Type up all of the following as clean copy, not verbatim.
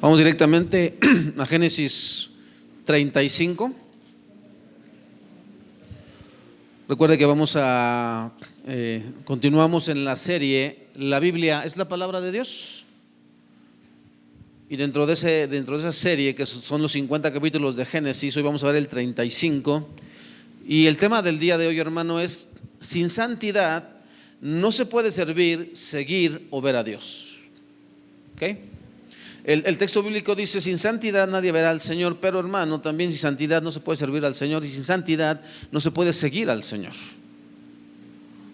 Vamos directamente a Génesis 35. Recuerde que continuamos en la serie La Biblia es la palabra de Dios. Y dentro de esa serie, que son los 50 capítulos de Génesis, hoy vamos a ver el 35. Y el tema del día de hoy, hermano, es: sin santidad no se puede servir, seguir o ver a Dios. ¿Ok? El texto bíblico dice: sin santidad nadie verá al Señor. Pero, hermano, también sin santidad no se puede servir al Señor, y sin santidad no se puede seguir al Señor.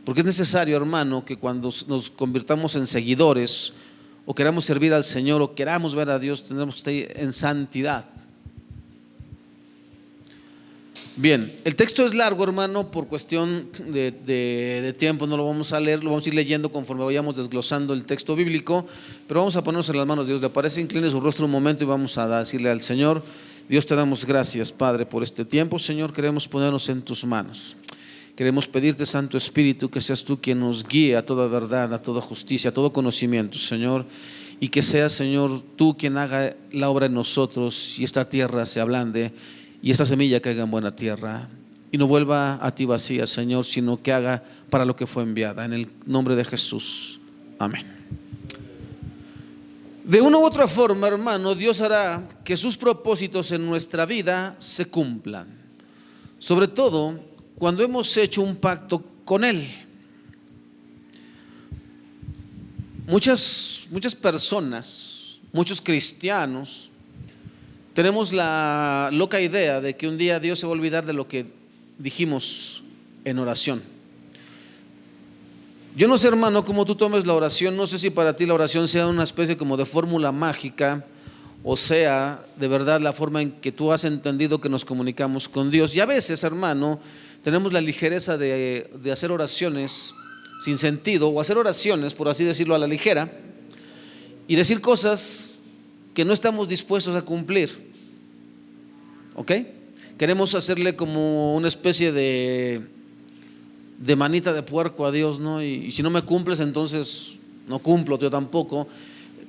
Porque es necesario, hermano, que cuando nos convirtamos en seguidores, o queramos servir al Señor, o queramos ver a Dios, tendremos que estar en santidad. Bien, el texto es largo, hermano, por cuestión de tiempo no lo vamos a leer, lo vamos a ir leyendo conforme vayamos desglosando el texto bíblico, pero vamos a ponernos en las manos de Dios. ¿Le parece? Incline su rostro un momento y vamos a decirle al Señor: Dios, te damos gracias, Padre, por este tiempo. Señor, queremos ponernos en tus manos. Queremos pedirte, Santo Espíritu, que seas tú quien nos guíe a toda verdad, a toda justicia, a todo conocimiento, Señor. Y que seas, Señor, tú quien haga la obra en nosotros, y esta tierra se ablande, y esta semilla caiga en buena tierra, y no vuelva a ti vacía, Señor, sino que haga para lo que fue enviada. En el nombre de Jesús, amén. De una u otra forma, hermano, Dios hará que sus propósitos en nuestra vida se cumplan, sobre todo cuando hemos hecho un pacto con Él. Muchas personas, muchos cristianos, tenemos la loca idea de que un día Dios se va a olvidar de lo que dijimos en oración. Yo no sé, hermano, cómo tú tomes la oración. No sé si para ti la oración sea una especie como de fórmula mágica, o sea, de verdad la forma en que tú has entendido que nos comunicamos con Dios. Y a veces, hermano, tenemos la ligereza de hacer oraciones sin sentido, o hacer oraciones, por así decirlo, a la ligera, y decir cosas que no estamos dispuestos a cumplir. ¿Ok? Queremos hacerle como una especie de manita de puerco a Dios, ¿no? Y si no me cumples, entonces no cumplo, yo tampoco.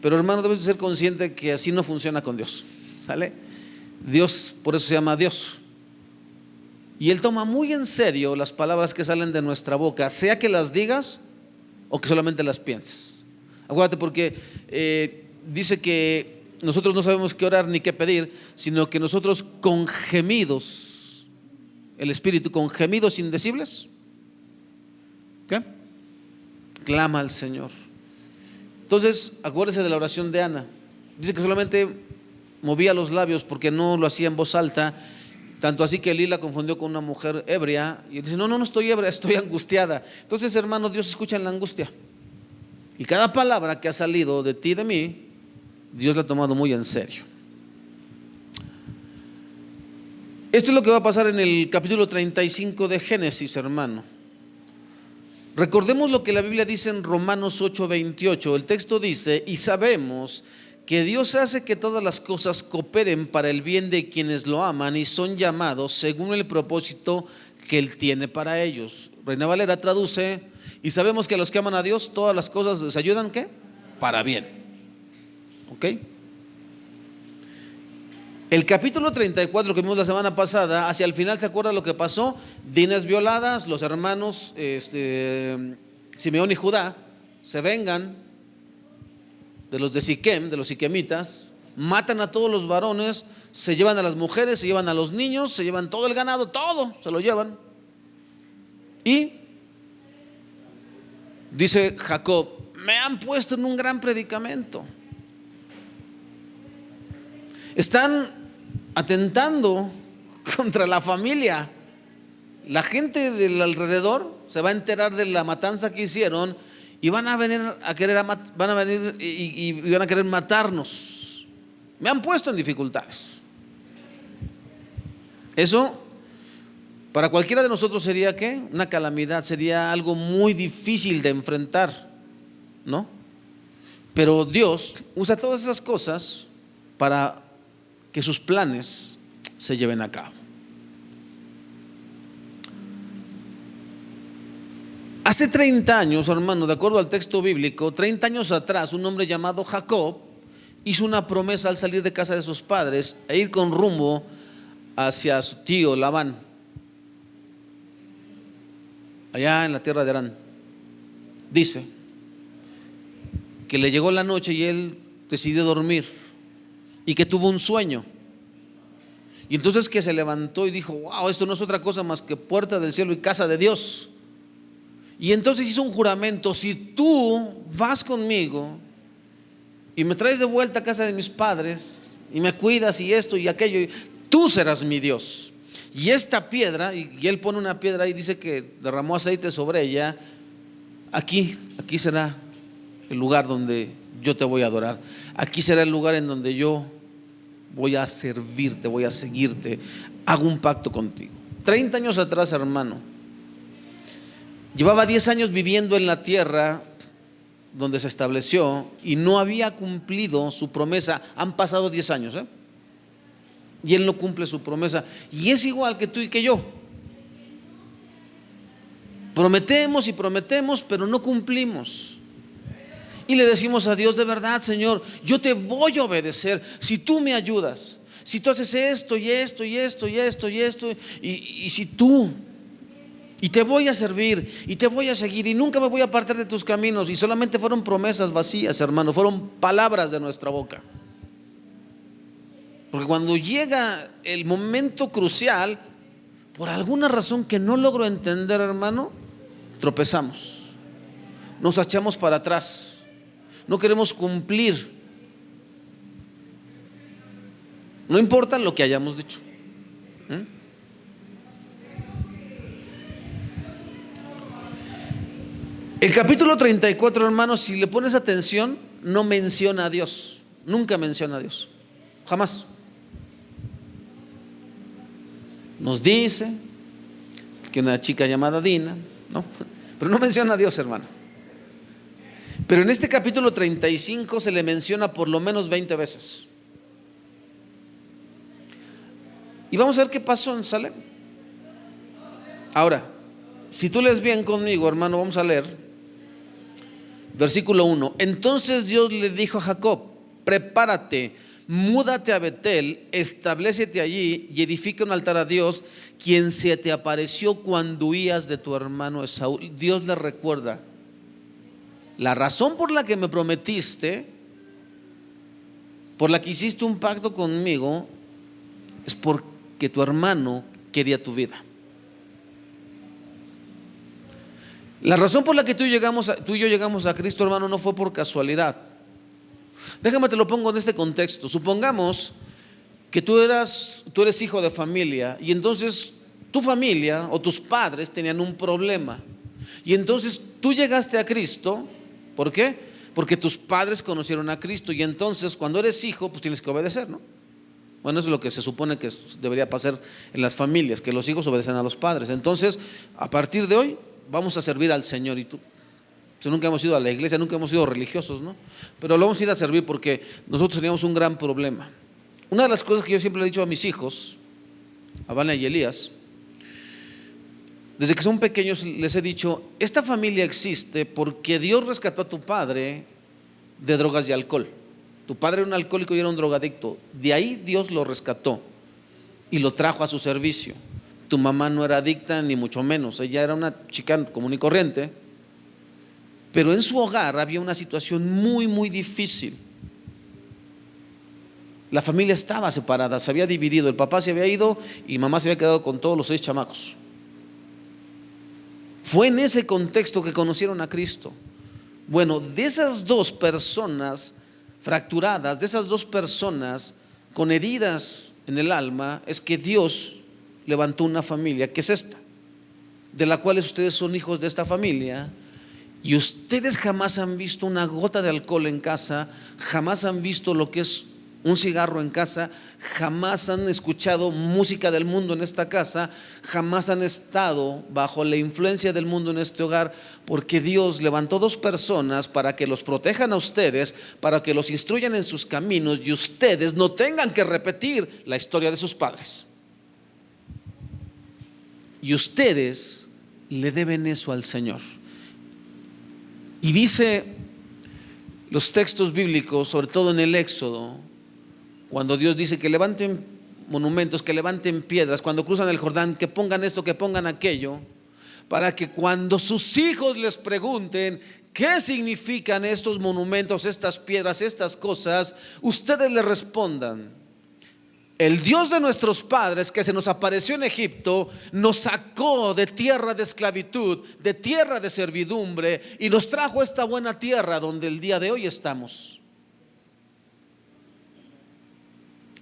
Pero, hermano, debes de ser consciente que así no funciona con Dios. ¿Sale? Dios, por eso se llama Dios. Y Él toma muy en serio las palabras que salen de nuestra boca, sea que las digas o que solamente las pienses. Acuérdate, porque dice que nosotros no sabemos qué orar ni qué pedir, sino que nosotros con gemidos, el Espíritu con gemidos indecibles, ¿qué? Clama al Señor. Entonces, acuérdese de la oración de Ana. Dice que solamente movía los labios porque no lo hacía en voz alta. Tanto así que Elí la confundió con una mujer ebria, y dice: no estoy ebria, estoy angustiada. Entonces, hermano, Dios escucha en la angustia, y cada palabra que ha salido de ti y de mí, Dios la ha tomado muy en serio. Esto es lo que va a pasar en el capítulo 35 de Génesis, hermano. Recordemos lo que la Biblia dice en Romanos 8:28. El texto dice: y sabemos que Dios hace que todas las cosas cooperen para el bien de quienes lo aman y son llamados según el propósito que Él tiene para ellos. Reina Valera traduce: y sabemos que a los que aman a Dios todas las cosas les ayudan, ¿qué? Para bien. ¿Ok? El capítulo 34 que vimos la semana pasada, hacia el final, ¿se acuerda lo que pasó? Dinas violadas, los hermanos Simeón y Judá se vengan de los de Siquem, de los siquemitas, matan a todos los varones, se llevan a las mujeres, se llevan a los niños, se llevan todo el ganado, todo se lo llevan. Y dice Jacob: me han puesto en un gran predicamento. Están atentando contra la familia. La gente del alrededor se va a enterar de la matanza que hicieron, y van a venir a querer y van a querer matarnos. Me han puesto en dificultades. Eso para cualquiera de nosotros sería, ¿qué? Una calamidad, sería algo muy difícil de enfrentar, ¿no? Pero Dios usa todas esas cosas para que sus planes se lleven a cabo. Hace 30 años, hermano, de acuerdo al texto bíblico, 30 años atrás, un hombre llamado Jacob hizo una promesa al salir de casa de sus padres e ir con rumbo hacia su tío Labán, allá en la tierra de Harán. Dice que le llegó la noche y él decidió dormir y que tuvo un sueño. Y entonces que se levantó y dijo: wow, esto no es otra cosa más que puerta del cielo y casa de Dios. Y entonces hizo un juramento: si tú vas conmigo y me traes de vuelta a casa de mis padres y me cuidas y esto y aquello, tú serás mi Dios. Y esta piedra, y él pone una piedra y dice que derramó aceite sobre ella, aquí será el lugar donde yo te voy a adorar. Aquí será el lugar en donde yo voy a servirte, voy a seguirte, hago un pacto contigo. 30 años atrás, hermano, llevaba 10 años viviendo en la tierra donde se estableció y no había cumplido su promesa. Han pasado 10 años, y él no cumple su promesa, y es igual que tú y que yo. Prometemos y prometemos, pero no cumplimos. Y le decimos a Dios: de verdad, Señor, yo te voy a obedecer si tú me ayudas, si tú haces esto y esto y esto y esto y esto, y si tú, y te voy a servir y te voy a seguir y nunca me voy a apartar de tus caminos. Y solamente fueron promesas vacías, hermano, fueron palabras de nuestra boca. Porque cuando llega el momento crucial, por alguna razón que no logro entender, hermano, tropezamos, nos echamos para atrás, no queremos cumplir, no importa lo que hayamos dicho. El capítulo 34, hermanos, si le pones atención, no menciona a Dios, nunca menciona a Dios, jamás. Nos dice que una chica llamada Dina, ¿no? Pero no menciona a Dios, hermano. Pero en este capítulo 35 se le menciona por lo menos 20 veces. Y vamos a ver qué pasó en Salem. Ahora, si tú lees bien conmigo, hermano, vamos a leer versículo 1. Entonces Dios le dijo a Jacob: prepárate, múdate a Betel, establécete allí y edifica un altar a Dios, quien se te apareció cuando huías de tu hermano Esaú. Dios le recuerda: la razón por la que me prometiste, por la que hiciste un pacto conmigo, es porque tu hermano quería tu vida. La razón por la que tú y yo llegamos a Cristo, hermano, no fue por casualidad. Déjame te lo pongo en este contexto. Supongamos que tú eres hijo de familia y entonces tu familia o tus padres tenían un problema. Y entonces tú llegaste a Cristo. ¿Por qué? Porque tus padres conocieron a Cristo y entonces cuando eres hijo, pues tienes que obedecer, ¿no? Bueno, eso es lo que se supone que debería pasar en las familias, que los hijos obedecen a los padres. Entonces, a partir de hoy, vamos a servir al Señor. Y tú, si nunca hemos ido a la iglesia, nunca hemos sido religiosos, ¿no? Pero lo vamos a ir a servir porque nosotros teníamos un gran problema. Una de las cosas que yo siempre le he dicho a mis hijos, a Vania y Elías, desde que son pequeños les he dicho: esta familia existe porque Dios rescató a tu padre de drogas y alcohol. Tu padre era un alcohólico y era un drogadicto. De ahí Dios lo rescató y lo trajo a su servicio. Tu mamá no era adicta ni mucho menos, ella era una chica común y corriente, pero en su hogar había una situación muy, muy difícil. La familia estaba separada, se había dividido, el papá se había ido y mamá se había quedado con todos los 6 chamacos. Fue en ese contexto que conocieron a Cristo. Bueno, de esas 2 personas fracturadas, de esas 2 personas con heridas en el alma, es que Dios levantó una familia, que es esta, de la cual ustedes son hijos de esta familia. Y ustedes jamás han visto una gota de alcohol en casa, jamás han visto lo que es un cigarro en casa, jamás han escuchado música del mundo en esta casa, jamás han estado bajo la influencia del mundo en este hogar, porque Dios levantó 2 personas para que los protejan a ustedes, para que los instruyan en sus caminos y ustedes no tengan que repetir la historia de sus padres. Y ustedes le deben eso al Señor. Y dice Los textos bíblicos, sobre todo en el Éxodo, cuando Dios dice que levanten monumentos, que levanten piedras, cuando cruzan el Jordán, que pongan esto, que pongan aquello, para que cuando sus hijos les pregunten qué significan estos monumentos, estas piedras, estas cosas, ustedes les respondan: el Dios de nuestros padres, que se nos apareció en Egipto, nos sacó de tierra de esclavitud, de tierra de servidumbre, y nos trajo a esta buena tierra donde el día de hoy estamos.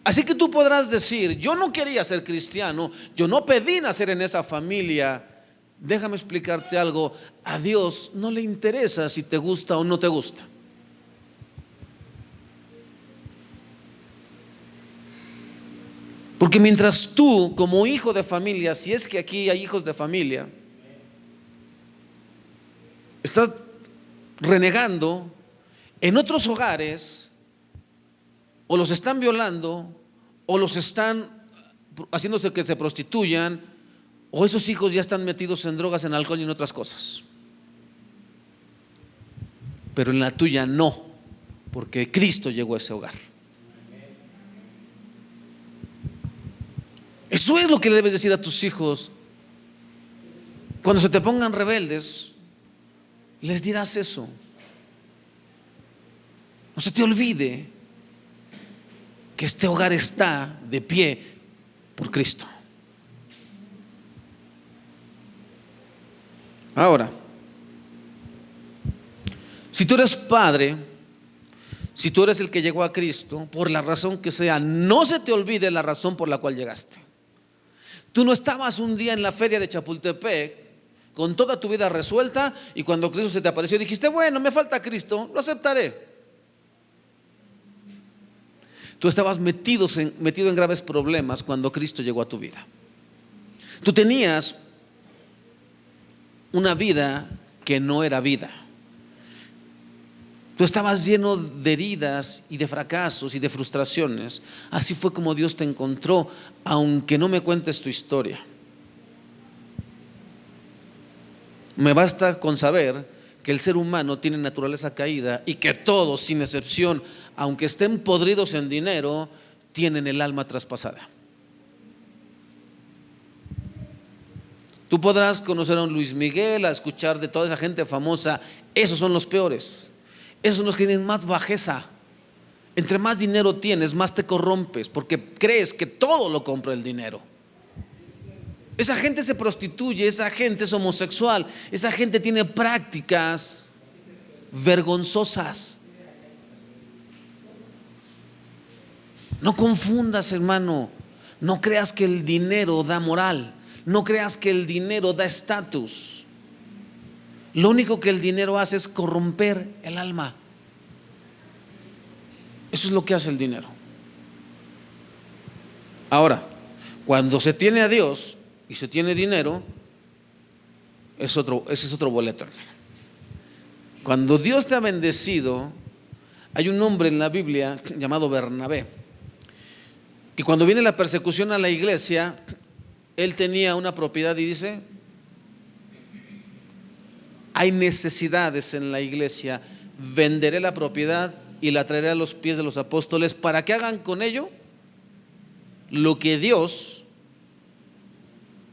Así que tú podrás decir: yo no quería ser cristiano, yo no pedí nacer en esa familia. Déjame explicarte algo: a Dios no le interesa si te gusta o no te gusta. Porque mientras tú, como hijo de familia, si es que aquí hay hijos de familia, estás renegando, en otros hogares o los están violando, o los están haciéndose que se prostituyan, o esos hijos ya están metidos en drogas, en alcohol y en otras cosas. Pero en la tuya no, porque Cristo llegó a ese hogar. Eso es lo que le debes decir a tus hijos. Cuando se te pongan rebeldes, les dirás eso. No se te olvide que este hogar está de pie por Cristo. Ahora, si tú eres padre, si tú eres el que llegó a Cristo, por la razón que sea, no se te olvide la razón por la cual llegaste. Tú no estabas un día en la feria de Chapultepec con toda tu vida resuelta, y cuando Cristo se te apareció dijiste: bueno, me falta Cristo, lo aceptaré. Tú estabas metido en graves problemas cuando Cristo llegó a tu vida. Tú tenías una vida que no era vida. Tú estabas lleno de heridas y de fracasos y de frustraciones. Así fue como Dios te encontró, aunque no me cuentes tu historia. Me basta con saber que el ser humano tiene naturaleza caída y que todos, sin excepción, aunque estén podridos en dinero, tienen el alma traspasada. Tú podrás conocer a un Luis Miguel, a escuchar de toda esa gente famosa. Esos son los peores. Esos son los que tienen más bajeza. Entre más dinero tienes, más te corrompes, porque crees que todo lo compra el dinero. Esa gente se prostituye, esa gente es homosexual, esa gente tiene prácticas vergonzosas. No confundas, hermano. No creas que el dinero da moral. No creas que el dinero da estatus. Lo único que el dinero hace es corromper el alma. Eso es lo que hace el dinero. Ahora, cuando se tiene a Dios y se tiene dinero, ese es otro boleto, hermano. Cuando Dios te ha bendecido, hay un hombre en la Biblia llamado Bernabé, que cuando viene la persecución a la iglesia, él tenía una propiedad y dice: hay necesidades en la iglesia, venderé la propiedad y la traeré a los pies de los apóstoles para que hagan con ello lo que Dios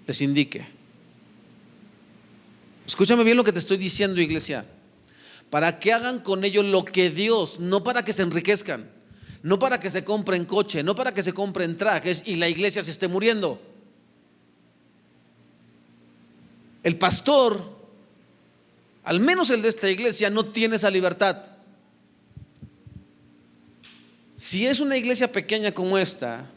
les indique. Escúchame bien lo que te estoy diciendo, iglesia. Para que hagan con ello lo que Dios, no para que se enriquezcan, no para que se compren coche, no para que se compren trajes y la iglesia se esté muriendo. El pastor, al menos el de esta iglesia, no tiene esa libertad. Si es una iglesia pequeña como esta,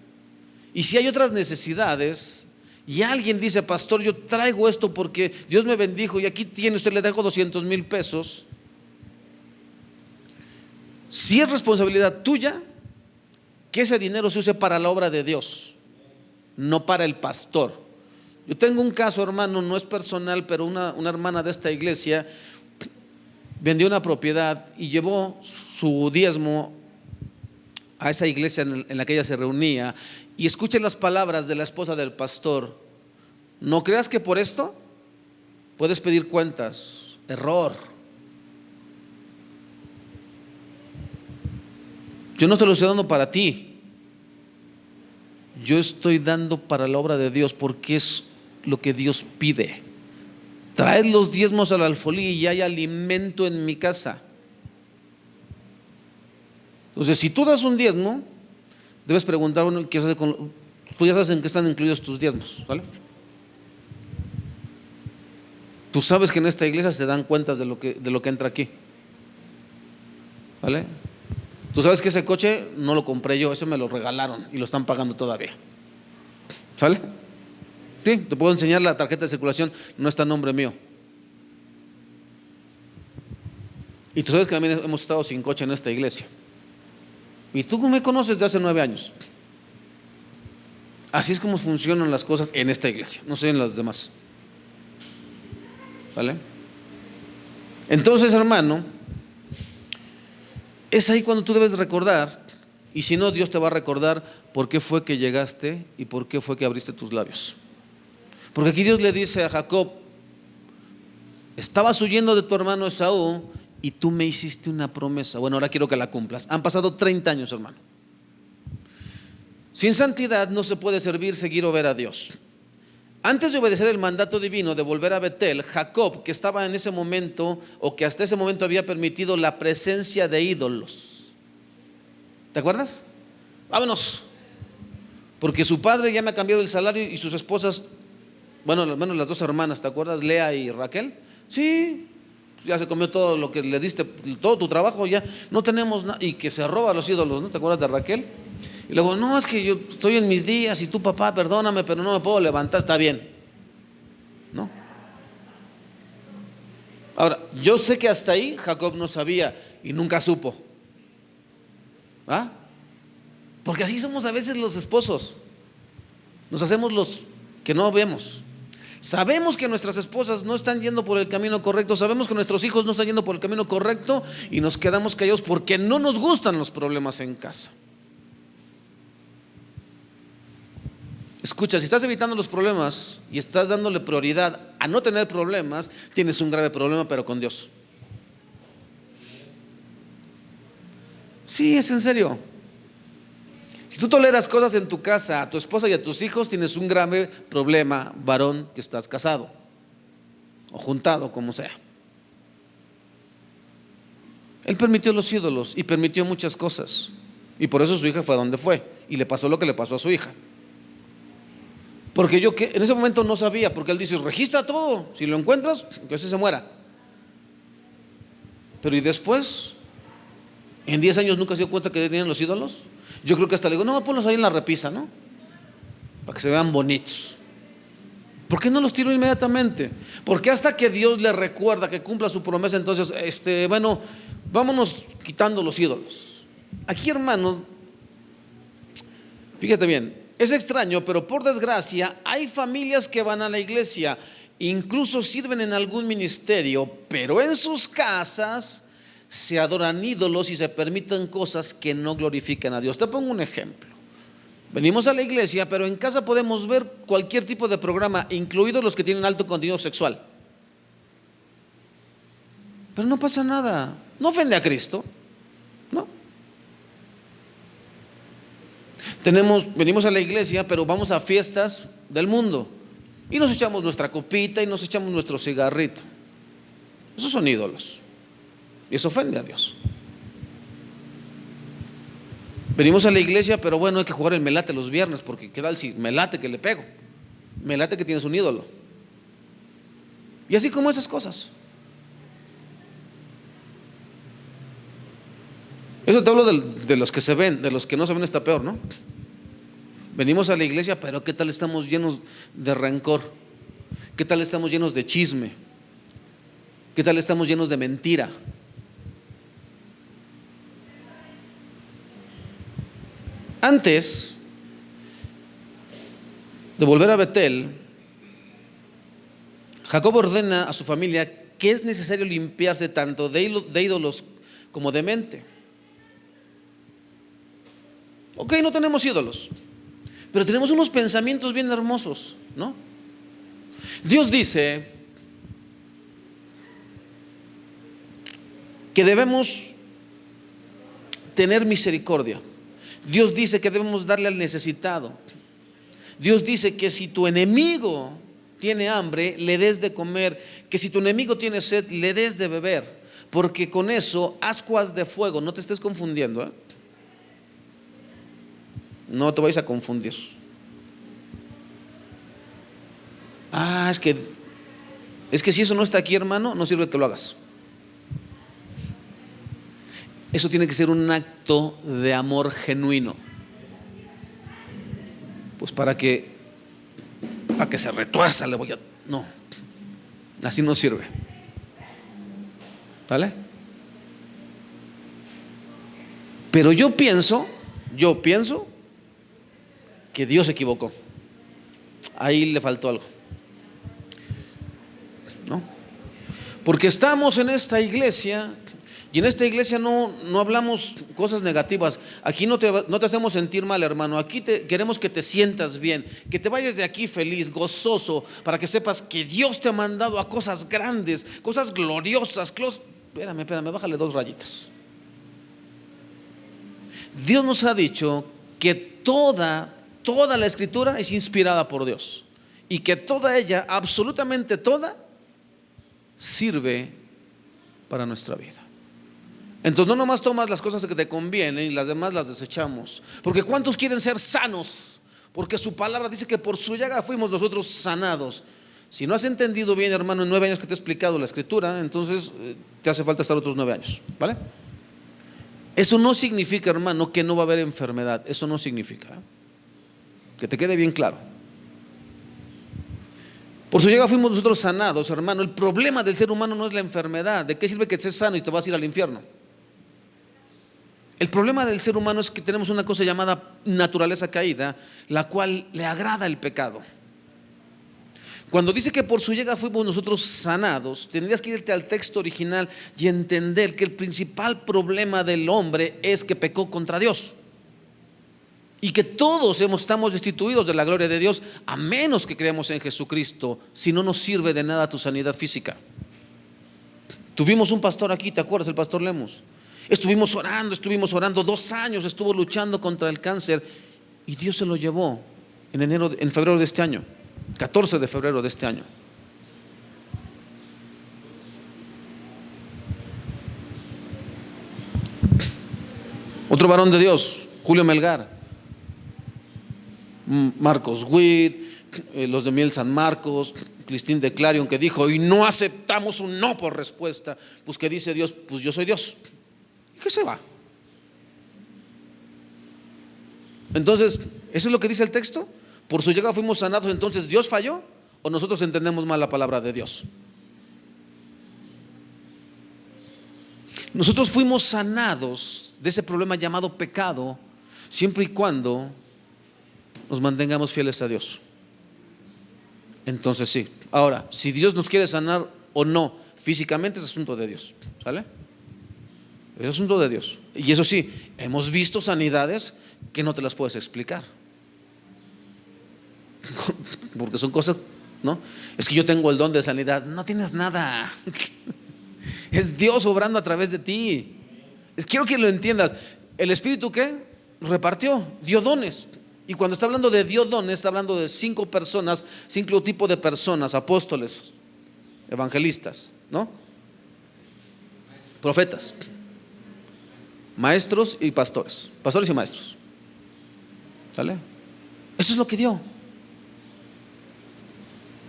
y si hay otras necesidades, y alguien dice: pastor, yo traigo esto porque Dios me bendijo y aquí tiene, usted le dejo 200,000 pesos. Si es responsabilidad tuya que ese dinero se use para la obra de Dios, no para el pastor. Yo tengo un caso, hermano, no es personal, pero una hermana de esta iglesia vendió una propiedad y llevó su diezmo a esa iglesia en la que ella se reunía. Y escuchen las palabras de la esposa del pastor: no creas que por esto puedes pedir cuentas. Error. Yo no te lo estoy dando para ti, yo estoy dando para la obra de Dios, porque es lo que Dios pide. Traed los diezmos al alfolí y hay alimento en mi casa. Entonces, si tú das un diezmo, debes preguntar, bueno, ¿qué haces con? Tú ya sabes en qué están incluidos tus diezmos, ¿vale? Tú sabes que en esta iglesia se dan cuentas de lo que entra aquí, ¿vale? Tú sabes que ese coche no lo compré yo, ese me lo regalaron y lo están pagando todavía, ¿sale? Sí, te puedo enseñar la tarjeta de circulación, no está a nombre mío. Y tú sabes que también hemos estado sin coche en esta iglesia. Y tú me conoces de hace 9 años. Así es como funcionan las cosas en esta iglesia, no sé en las demás, ¿vale? Entonces, hermano, es ahí cuando tú debes recordar, y si no, Dios te va a recordar por qué fue que llegaste y por qué fue que abriste tus labios. Porque aquí Dios le dice a Jacob: estabas huyendo de tu hermano Esaú y tú me hiciste una promesa. Bueno, ahora quiero que la cumplas. Han pasado 30 años, hermano. Sin santidad no se puede servir, seguir o ver a Dios. Antes de obedecer el mandato divino de volver a Betel, Jacob, que estaba en ese momento, o que hasta ese momento había permitido la presencia de ídolos. ¿Te acuerdas? Vámonos. Porque su padre ya me ha cambiado el salario y sus esposas, bueno, al menos las 2 hermanas, ¿te acuerdas? Lea y Raquel. Sí, ya se comió todo lo que le diste, todo tu trabajo, ya no tenemos nada. Y que se roba a los ídolos, ¿no? ¿Te acuerdas de Raquel? Y luego, no, es que yo estoy en mis días y tú, papá, perdóname, pero no me puedo levantar. Está bien, ¿no? Ahora, yo sé que hasta ahí Jacob no sabía y nunca supo, ¿ah? Porque así somos a veces los esposos. Nos hacemos los que no vemos. Sabemos que nuestras esposas no están yendo por el camino correcto, sabemos que nuestros hijos no están yendo por el camino correcto, y nos quedamos callados porque no nos gustan los problemas en casa. Escucha, si estás evitando los problemas y estás dándole prioridad a no tener problemas, tienes un grave problema, pero con Dios. Sí, es en serio. Si tú toleras cosas en tu casa, a tu esposa y a tus hijos, tienes un grave problema, varón que estás casado o juntado, como sea. Él permitió los ídolos y permitió muchas cosas, y por eso su hija fue a donde fue y le pasó lo que le pasó a su hija. Porque yo que en ese momento no sabía, porque él dice: registra todo, si lo encuentras, que ese se muera. Pero y después, en 10 años nunca se dio cuenta que tenían los ídolos. Yo creo que hasta le digo: no, ponlos ahí en la repisa, ¿no? Para que se vean bonitos. ¿Por qué no los tiró inmediatamente? Porque hasta que Dios le recuerda que cumpla su promesa, entonces, bueno, vámonos quitando los ídolos. Aquí, hermano, fíjate bien. Es extraño, pero por desgracia hay familias que van a la iglesia, incluso sirven en algún ministerio, pero en sus casas se adoran ídolos y se permiten cosas que no glorifican a Dios. Te pongo un ejemplo. Venimos a la iglesia, pero en casa podemos ver cualquier tipo de programa, incluidos los que tienen alto contenido sexual. Pero no pasa nada, no ofende a Cristo, ¿no? Venimos a la iglesia, pero vamos a fiestas del mundo y nos echamos nuestra copita y nos echamos nuestro cigarrito. Esos son ídolos y eso ofende a Dios. Venimos a la iglesia, pero bueno, hay que jugar el melate los viernes, porque qué tal si me late que le pego, me late que tienes un ídolo. Y así como esas cosas. Eso te hablo de los que se ven, de los que no se ven está peor, ¿no? Venimos a la iglesia, pero ¿qué tal estamos llenos de rencor? ¿Qué tal estamos llenos de chisme? ¿Qué tal estamos llenos de mentira? Antes de volver a Betel, Jacob ordena a su familia que es necesario limpiarse tanto de ídolos como de mente. Ok, no tenemos ídolos, pero tenemos unos pensamientos bien hermosos, ¿no? Dios dice que debemos tener misericordia. Dios dice que debemos darle al necesitado. Dios dice que si tu enemigo tiene hambre, le des de comer, que si tu enemigo tiene sed, le des de beber, porque con eso ascuas de fuego. No te estés confundiendo, ¿eh? No te vayas a confundir. Es que si eso no está aquí, hermano, no sirve que lo hagas. Eso tiene que ser un acto de amor genuino. Pues para que se retuerza le voy a... No, así no sirve. ¿Vale? Pero yo pienso que Dios se equivocó. Ahí le faltó algo, ¿no? Porque estamos en esta iglesia y en esta iglesia no hablamos cosas negativas. Aquí no te hacemos sentir mal, hermano. Aquí queremos que te sientas bien, que te vayas de aquí feliz, gozoso, para que sepas que Dios te ha mandado a cosas grandes, cosas gloriosas. Espérame, bájale 2 rayitas. Dios nos ha dicho que toda la escritura es inspirada por Dios y que toda ella, absolutamente toda, sirve para nuestra vida. Entonces no nomás tomas las cosas que te convienen y las demás las desechamos. Porque ¿cuántos quieren ser sanos? Porque su palabra dice que por su llaga fuimos nosotros sanados. Si no has entendido bien, hermano, en 9 años que te he explicado la escritura, entonces te hace falta estar otros 9 años, ¿vale? Eso no significa, hermano, que no va a haber enfermedad. Eso no significa, que te quede bien claro. Por su llaga fuimos nosotros sanados, hermano. El problema del ser humano no es la enfermedad. ¿De qué sirve que estés sano y te vas a ir al infierno? El problema del ser humano es que tenemos una cosa llamada naturaleza caída, la cual le agrada el pecado. Cuando dice que por su llaga fuimos nosotros sanados, tendrías que irte al texto original y entender que el principal problema del hombre es que pecó contra Dios y que todos estamos destituidos de la gloria de Dios, a menos que creamos en Jesucristo. Si no nos sirve de nada tu sanidad física. Tuvimos un pastor aquí, ¿te acuerdas? El pastor Lemos. Estuvimos orando 2 años, estuvo luchando contra el cáncer y Dios se lo llevó en febrero de este año, 14 de febrero de este año. Otro varón de Dios, Julio Melgar, Marcos Witt, los de Miel San Marcos, Cristín de Clarion, que dijo: y no aceptamos un no por respuesta. Pues que dice Dios: pues yo soy Dios. ¿Y qué se va? Entonces, ¿eso es lo que dice el texto? Por su llaga fuimos sanados. Entonces, ¿Dios falló o nosotros entendemos mal la palabra de Dios? Nosotros fuimos sanados de ese problema llamado pecado, siempre y cuando nos mantengamos fieles a Dios. Entonces sí. Ahora, si Dios nos quiere sanar o no físicamente, es asunto de Dios, ¿sale? Es asunto de Dios. Y eso sí, hemos visto sanidades que no te las puedes explicar, porque son cosas, ¿no? Es que yo tengo el don de sanidad. No tienes nada. Es Dios obrando a través de ti. Quiero que lo entiendas. El Espíritu, ¿qué? Repartió, dio dones. Y cuando está hablando de dio dones, está hablando de 5 personas, 5 tipos de personas: apóstoles, evangelistas, ¿no? Profetas, maestros y pastores. Pastores y maestros, ¿sale? Eso es lo que dio.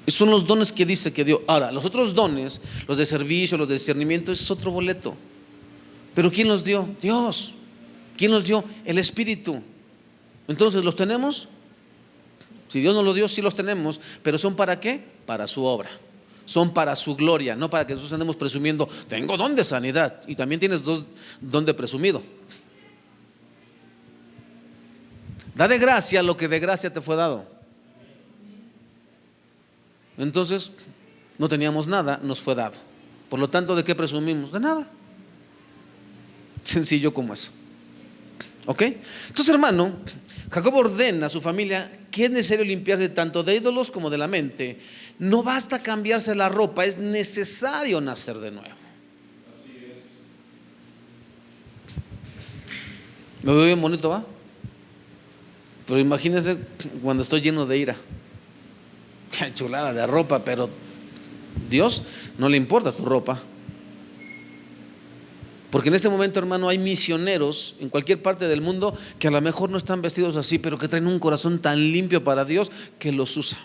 Esos son los dones que dice que dio. Ahora, los otros dones, los de servicio, los de discernimiento, es otro boleto. Pero ¿quién los dio? Dios. ¿Quién los dio? El Espíritu. Entonces, ¿los tenemos? Si Dios nos los dio, sí los tenemos. Pero ¿son para qué? Para su obra. Son para su gloria, no para que nosotros andemos presumiendo: tengo don de sanidad. Y también tienes don de presumido. Da de gracia lo que de gracia te fue dado. Entonces, no teníamos nada, nos fue dado. Por lo tanto, ¿de qué presumimos? De nada. Sencillo como eso. ¿Ok? Entonces, hermano, Jacob ordena a su familia que es necesario limpiarse tanto de ídolos como de la mente. No basta cambiarse la ropa, es necesario nacer de nuevo. Me veo bien bonito, ¿va? Pero imagínense cuando estoy lleno de ira. Qué chulada de ropa, pero Dios no le importa tu ropa. Porque en este momento, hermano, hay misioneros en cualquier parte del mundo que a lo mejor no están vestidos así, pero que traen un corazón tan limpio para Dios que los usa.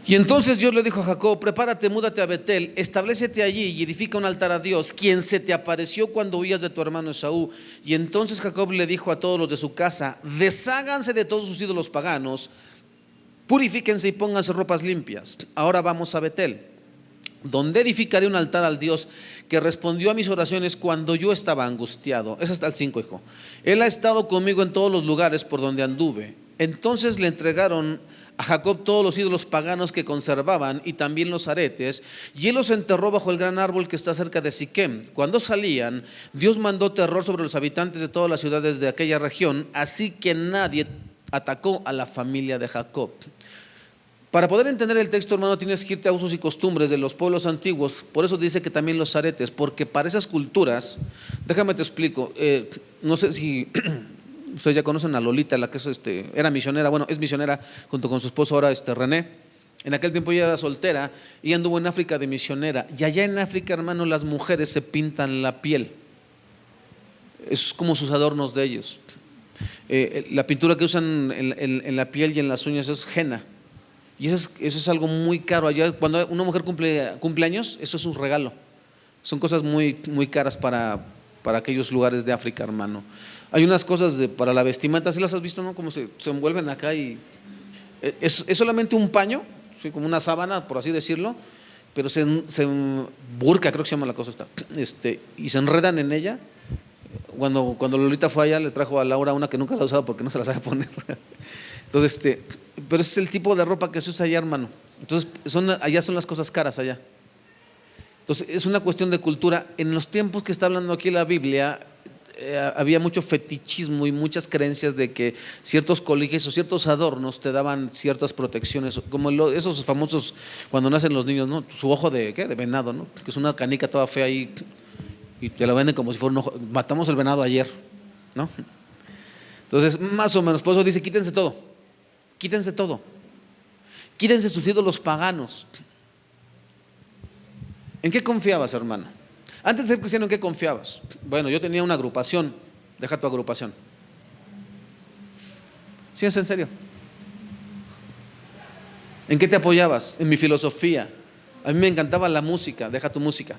Y entonces Dios le dijo a Jacob: prepárate, múdate a Betel, establécete allí y edifica un altar a Dios, quien se te apareció cuando huías de tu hermano Esaú. Y entonces Jacob le dijo a todos los de su casa: desháganse de todos sus ídolos paganos, purifíquense y pónganse ropas limpias. Ahora vamos a Betel, donde edificaré un altar al Dios que respondió a mis oraciones cuando yo estaba angustiado. Es hasta el 5, hijo. Él ha estado conmigo en todos los lugares por donde anduve. Entonces le entregaron a Jacob todos los ídolos paganos que conservaban y también los aretes, y él los enterró bajo el gran árbol que está cerca de Siquem. Cuando salían, Dios mandó terror sobre los habitantes de todas las ciudades de aquella región, así que nadie atacó a la familia de Jacob. Para poder entender el texto, hermano, tienes que irte a usos y costumbres de los pueblos antiguos. Por eso dice que también los aretes, porque para esas culturas, déjame te explico, no sé si ustedes ya conocen a Lolita, la que es era misionera, bueno, es misionera junto con su esposo ahora René. En aquel tiempo ella era soltera y anduvo en África de misionera. Y allá en África, hermano, las mujeres se pintan la piel. Es como sus adornos de ellos. La pintura que usan en la piel y en las uñas es henna. Y eso es algo muy caro allá. Cuando una mujer cumple años, eso es un regalo. Son cosas muy, muy caras para aquellos lugares de África, hermano. Hay unas cosas para la vestimenta, ¿sí las has visto, no? Como se envuelven acá y es solamente un paño, ¿sí? Como una sábana, por así decirlo, pero se burka, creo que se llama la cosa y se enredan en ella. Cuando Lolita fue allá, le trajo a Laura una que nunca la ha usado porque no se la sabe poner. Entonces, pero ese es el tipo de ropa que se usa allá, hermano. Entonces, allá son las cosas caras allá. Entonces, es una cuestión de cultura. En los tiempos que está hablando aquí la Biblia, había mucho fetichismo y muchas creencias de que ciertos colegios o ciertos adornos te daban ciertas protecciones, como esos famosos cuando nacen los niños, ¿no? Su ojo de venado, ¿no? Que es una canica toda fea ahí y te lo venden como si fuera un ojo. Matamos el venado ayer, ¿no? Entonces, más o menos, por eso dice: quítense todo, quítense todo, quítense sus ídolos paganos. ¿En qué confiabas, hermano? Antes de ser cristiano, ¿en qué confiabas? Bueno, yo tenía una agrupación. Deja tu agrupación. ¿Sí es en serio? ¿En qué te apoyabas? En mi filosofía. A mí me encantaba la música. Deja tu música.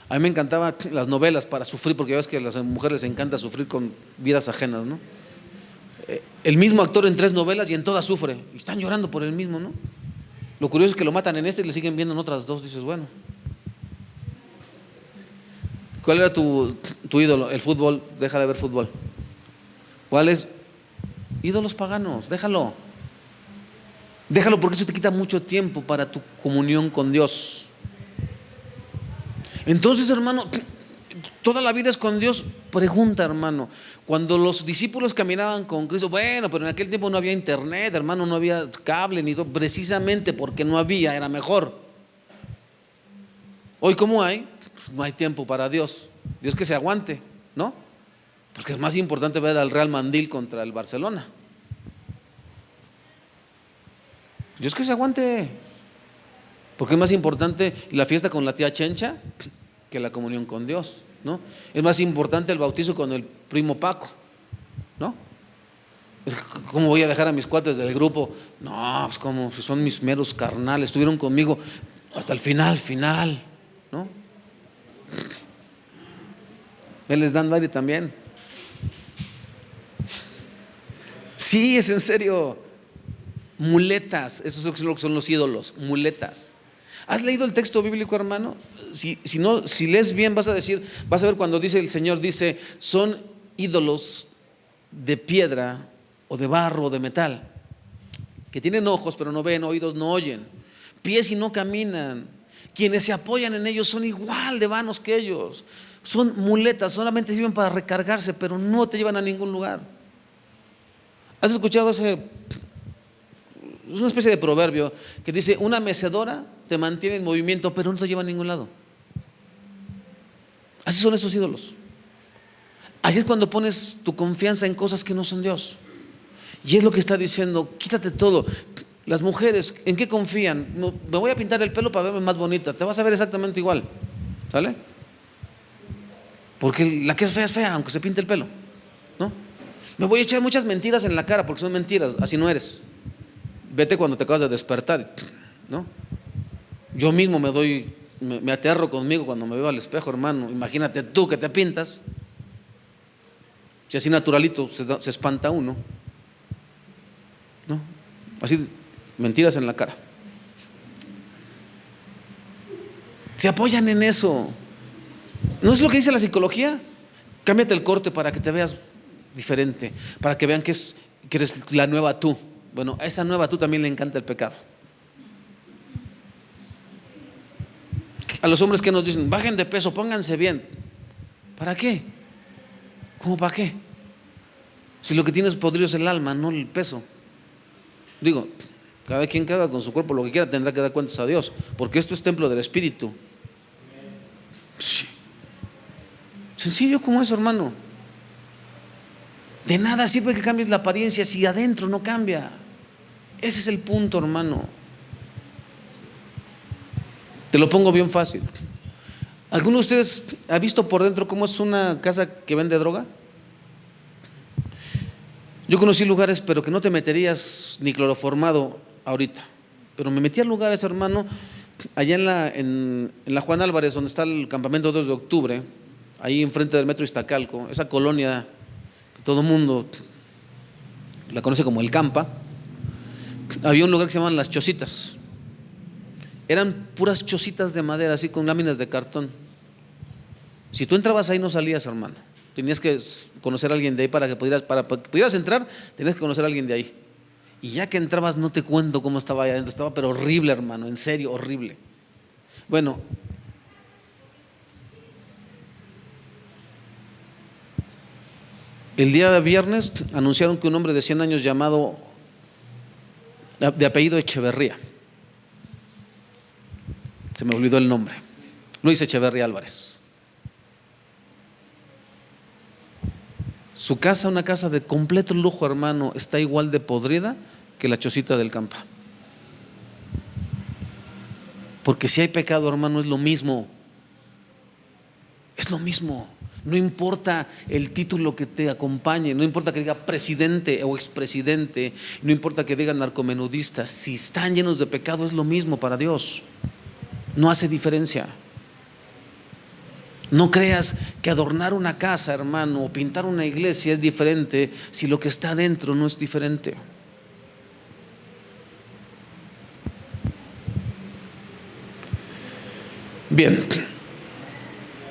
A mí me encantaban las novelas para sufrir, porque ya ves que a las mujeres les encanta sufrir con vidas ajenas, ¿no? El mismo actor en 3 novelas y en todas sufre. Y están llorando por el mismo, ¿no? Lo curioso es que lo matan en y le siguen viendo en otras 2. Dices, bueno. ¿Cuál era tu ídolo? El fútbol. Deja de ver fútbol. ¿Cuál es? Ídolos paganos. Déjalo porque eso te quita mucho tiempo para tu comunión con Dios. Entonces, hermano, toda la vida es con Dios. Pregunta, hermano, cuando los discípulos caminaban con Cristo, bueno, pero en aquel tiempo no había internet, hermano, no había cable ni todo, precisamente porque no había, era mejor. Hoy, ¿cómo hay? Pues no hay tiempo para Dios. Dios que se aguante, ¿no? Porque es más importante ver al Real Mandil contra el Barcelona. Dios que se aguante. Porque es más importante la fiesta con la tía Chencha que la comunión con Dios, ¿no? Es más importante el bautizo con el primo Paco, ¿no? ¿Cómo voy a dejar a mis cuates del grupo? No, pues como si son mis meros carnales, estuvieron conmigo hasta el final, ¿no? Él les dan baile también. Sí, es en serio. Muletas, eso es lo que son los ídolos, muletas. ¿Has leído el texto bíblico, hermano? Si lees bien vas a ver cuando dice el Señor, dice, son ídolos de piedra o de barro o de metal, que tienen ojos pero no ven, oídos no oyen, pies y no caminan. Quienes se apoyan en ellos son igual de vanos que ellos. Son muletas, solamente sirven para recargarse, pero no te llevan a ningún lugar. ¿Has escuchado es una especie de proverbio que dice: una mecedora te mantiene en movimiento, pero no te lleva a ningún lado? Así son esos ídolos. Así es cuando pones tu confianza en cosas que no son Dios. Y es lo que está diciendo, quítate todo. Las mujeres, ¿en qué confían? No, me voy a pintar el pelo para verme más bonita. Te vas a ver exactamente igual, ¿sale? Porque la que es fea, aunque se pinte el pelo, ¿no? Me voy a echar muchas mentiras en la cara, porque son mentiras, así no eres. Vete cuando te acabas de despertar, ¿no? Yo mismo me aterro conmigo cuando me veo al espejo, hermano. Imagínate tú que te pintas. Si así naturalito se espanta uno, ¿no? Así, mentiras en la cara. Se apoyan en eso. ¿No es lo que dice la psicología? Cámbiate el corte para que te veas diferente, para que vean que eres la nueva tú. Bueno, a esa nueva tú también le encanta el pecado. A los hombres que nos dicen, bajen de peso, pónganse bien. ¿Para qué? ¿Cómo para qué? Si lo que tienes podrido es el alma, no el peso. Digo, cada quien que haga con su cuerpo lo que quiera tendrá que dar cuentas a Dios, porque esto es templo del Espíritu. Sencillo como eso, hermano. De nada sirve que cambies la apariencia si adentro no cambia. Ese es el punto, hermano. Te lo pongo bien fácil. ¿Alguno de ustedes ha visto por dentro cómo es una casa que vende droga? Yo conocí lugares, pero que no te meterías ni cloroformado ahorita. Pero me metí a lugares, hermano, allá en la Juan Álvarez, donde está el campamento 2 de octubre, ahí enfrente del metro Iztacalco, esa colonia que todo el mundo la conoce como el Campa. Había un lugar que se llamaban Las Chocitas. Eran puras chocitas de madera, así con láminas de cartón. Si tú entrabas ahí no salías, hermano. Tenías que conocer a alguien de ahí para que pudieras entrar, tenías que conocer a alguien de ahí. Y ya que entrabas, no te cuento cómo estaba allá adentro. Estaba pero horrible, hermano, en serio, horrible. Bueno, el día de viernes anunciaron que un hombre de 100 años llamado, de apellido Echeverría, se me olvidó el nombre, Luis Echeverría Álvarez. Su casa, una casa de completo lujo, hermano, está igual de podrida que la chocita del Campa. Porque si hay pecado, hermano, es lo mismo. Es lo mismo. No importa el título que te acompañe, no importa que diga presidente o expresidente, no importa que diga narcomenudista, si están llenos de pecado es lo mismo para Dios. No hace diferencia. No creas que adornar una casa, hermano, o pintar una iglesia es diferente si lo que está adentro no es diferente. Bien,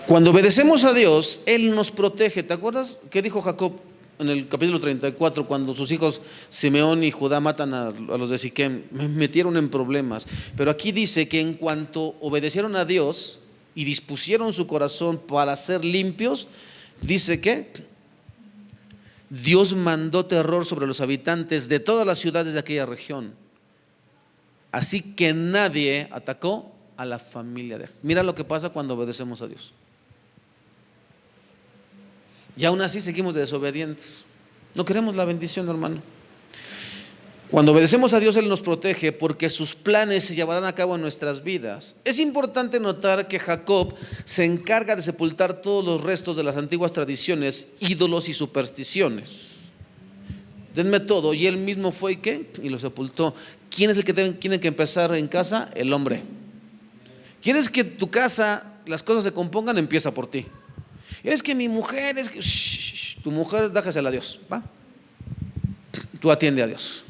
cuando obedecemos a Dios, Él nos protege. ¿Te acuerdas qué dijo Jacob en el capítulo 34 cuando sus hijos Simeón y Judá matan a los de Siquem? Me metieron en problemas. Pero aquí dice que en cuanto obedecieron a Dios y dispusieron su corazón para ser limpios, dice que Dios mandó terror sobre los habitantes de todas las ciudades de aquella región. Así que nadie atacó a la familia de. Mira lo que pasa cuando obedecemos a Dios. Y aún así seguimos desobedientes. No queremos la bendición, hermano. Cuando obedecemos a Dios, Él nos protege porque sus planes se llevarán a cabo en nuestras vidas. Es importante notar que Jacob se encarga de sepultar todos los restos de las antiguas tradiciones, ídolos y supersticiones. Denme todo. Y él mismo fue y ¿qué? Y lo sepultó. ¿Quién es el que tiene que empezar en casa? El hombre. ¿Quieres que tu casa, las cosas se compongan? Empieza por ti. Es que mi mujer, es que tu mujer, déjasela a Dios, ¿va? Tú atiende a Dios.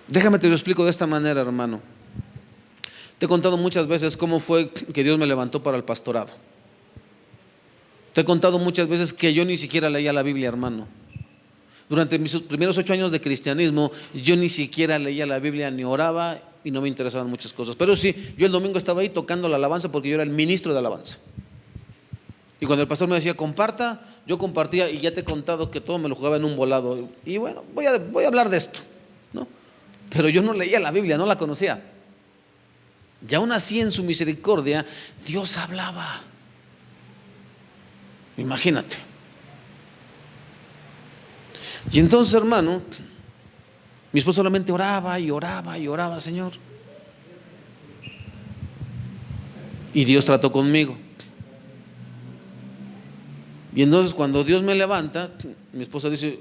Déjame te lo explico de esta manera, hermano. Te he contado muchas veces cómo fue que Dios me levantó para el pastorado. Te he contado muchas veces que yo ni siquiera leía la Biblia, hermano. Durante mis primeros 8 años de cristianismo, yo ni siquiera leía la Biblia, ni oraba y no me interesaban muchas cosas. Pero sí, yo el domingo estaba ahí tocando la alabanza porque yo era el ministro de alabanza. Y cuando el pastor me decía comparta, yo compartía y ya te he contado que todo me lo jugaba en un volado. Y bueno, voy a hablar de esto, ¿no? Pero yo no leía la Biblia, no la conocía. Y aún así, en su misericordia, Dios hablaba. Imagínate. Y entonces, hermano, mi esposo solamente oraba y oraba y oraba, Señor. Y Dios trató conmigo. Y entonces cuando Dios me levanta, mi esposa dice: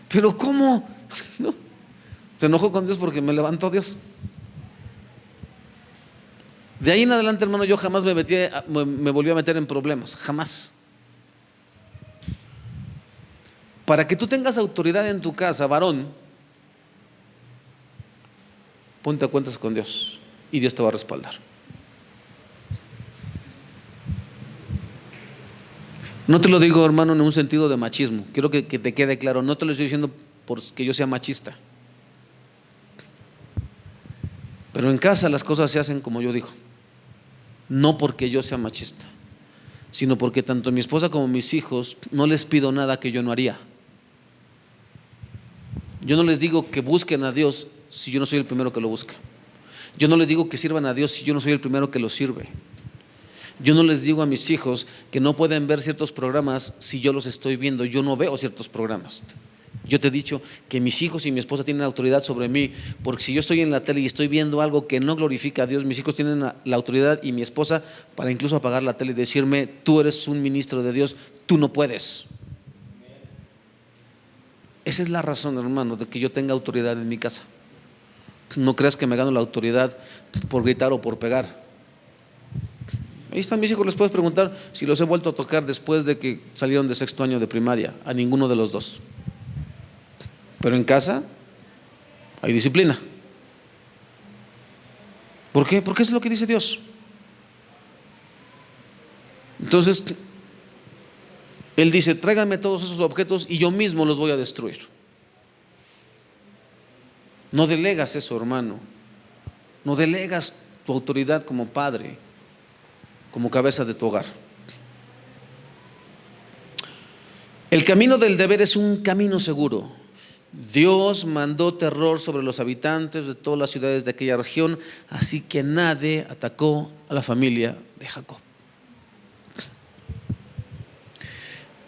¿pero cómo? ¿No? Se enojó con Dios porque me levantó Dios. De ahí en adelante, hermano, yo jamás me volví a meter en problemas, jamás. Para que tú tengas autoridad en tu casa, varón, ponte a cuentas con Dios y Dios te va a respaldar. No te lo digo, hermano, en un sentido de machismo. Quiero que te quede claro. No te lo estoy diciendo porque yo sea machista. Pero en casa las cosas se hacen como yo digo. No porque yo sea machista, sino porque tanto mi esposa como mis hijos no les pido nada que yo no haría. Yo no les digo que busquen a Dios si yo no soy el primero que lo busca. Yo no les digo que sirvan a Dios si yo no soy el primero que lo sirve. Yo no les digo a mis hijos que no pueden ver ciertos programas si yo los estoy viendo. Yo no veo ciertos programas. Yo te he dicho que mis hijos y mi esposa tienen autoridad sobre mí, porque si yo estoy en la tele y estoy viendo algo que no glorifica a Dios, mis hijos tienen la autoridad y mi esposa para incluso apagar la tele y decirme: tú eres un ministro de Dios, tú no puedes. Esa es la razón, hermano, de que yo tenga autoridad en mi casa. No creas que me gano la autoridad por gritar o por pegar. Ahí están mis hijos, les puedes preguntar si los he vuelto a tocar después de que salieron de sexto año de primaria. A ninguno de los dos. Pero en casa hay disciplina. ¿Por qué? Porque es lo que dice Dios. Entonces Él dice: tráiganme todos esos objetos y yo mismo los voy a destruir. No delegas eso, hermano. No delegas tu autoridad como padre, como cabeza de tu hogar. El camino del deber es un camino seguro. Dios mandó terror sobre los habitantes de todas las ciudades de aquella región, así que nadie atacó a la familia de Jacob.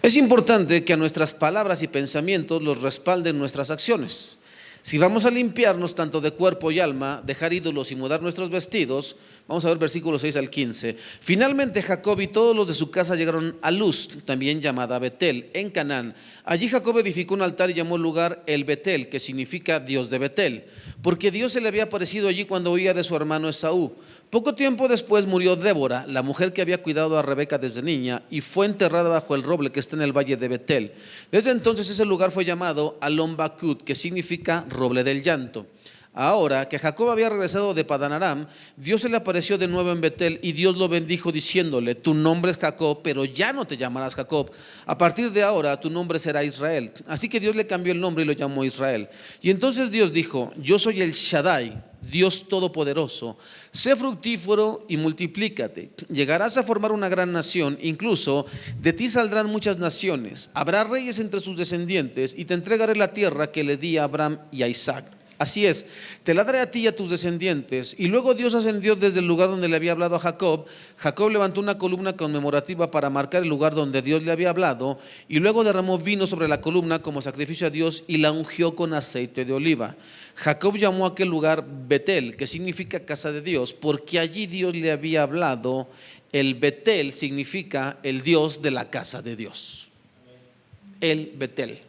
Es importante que a nuestras palabras y pensamientos los respalden nuestras acciones. Si vamos a limpiarnos tanto de cuerpo y alma, dejar ídolos y mudar nuestros vestidos, vamos a ver versículos 6 al 15. Finalmente Jacob y todos los de su casa llegaron a Luz, también llamada Betel, en Canaán. Allí Jacob edificó un altar y llamó el lugar El Betel, que significa Dios de Betel, porque Dios se le había aparecido allí cuando huía de su hermano Esaú. Poco tiempo después murió Débora, la mujer que había cuidado a Rebeca desde niña, y fue enterrada bajo el roble que está en el valle de Betel. Desde entonces ese lugar fue llamado Alon Bakut, que significa roble del llanto. Ahora que Jacob había regresado de Padán Aram, Dios se le apareció de nuevo en Betel y Dios lo bendijo diciéndole: tu nombre es Jacob, pero ya no te llamarás Jacob. A partir de ahora tu nombre será Israel. Así que Dios le cambió el nombre y lo llamó Israel. Y entonces Dios dijo: yo soy el Shaddai, Dios Todopoderoso. Sé fructífero y multiplícate. Llegarás a formar una gran nación. Incluso de ti saldrán muchas naciones. Habrá reyes entre sus descendientes y te entregaré la tierra que le di a Abraham y a Isaac. Así es, te la daré a ti y a tus descendientes. Y luego Dios ascendió desde el lugar donde le había hablado a Jacob. Jacob levantó una columna conmemorativa para marcar el lugar donde Dios le había hablado, y luego derramó vino sobre la columna como sacrificio a Dios y la ungió con aceite de oliva. Jacob llamó a aquel lugar Betel, que significa casa de Dios, porque allí Dios le había hablado. El Betel significa el Dios de la casa de Dios. El Betel.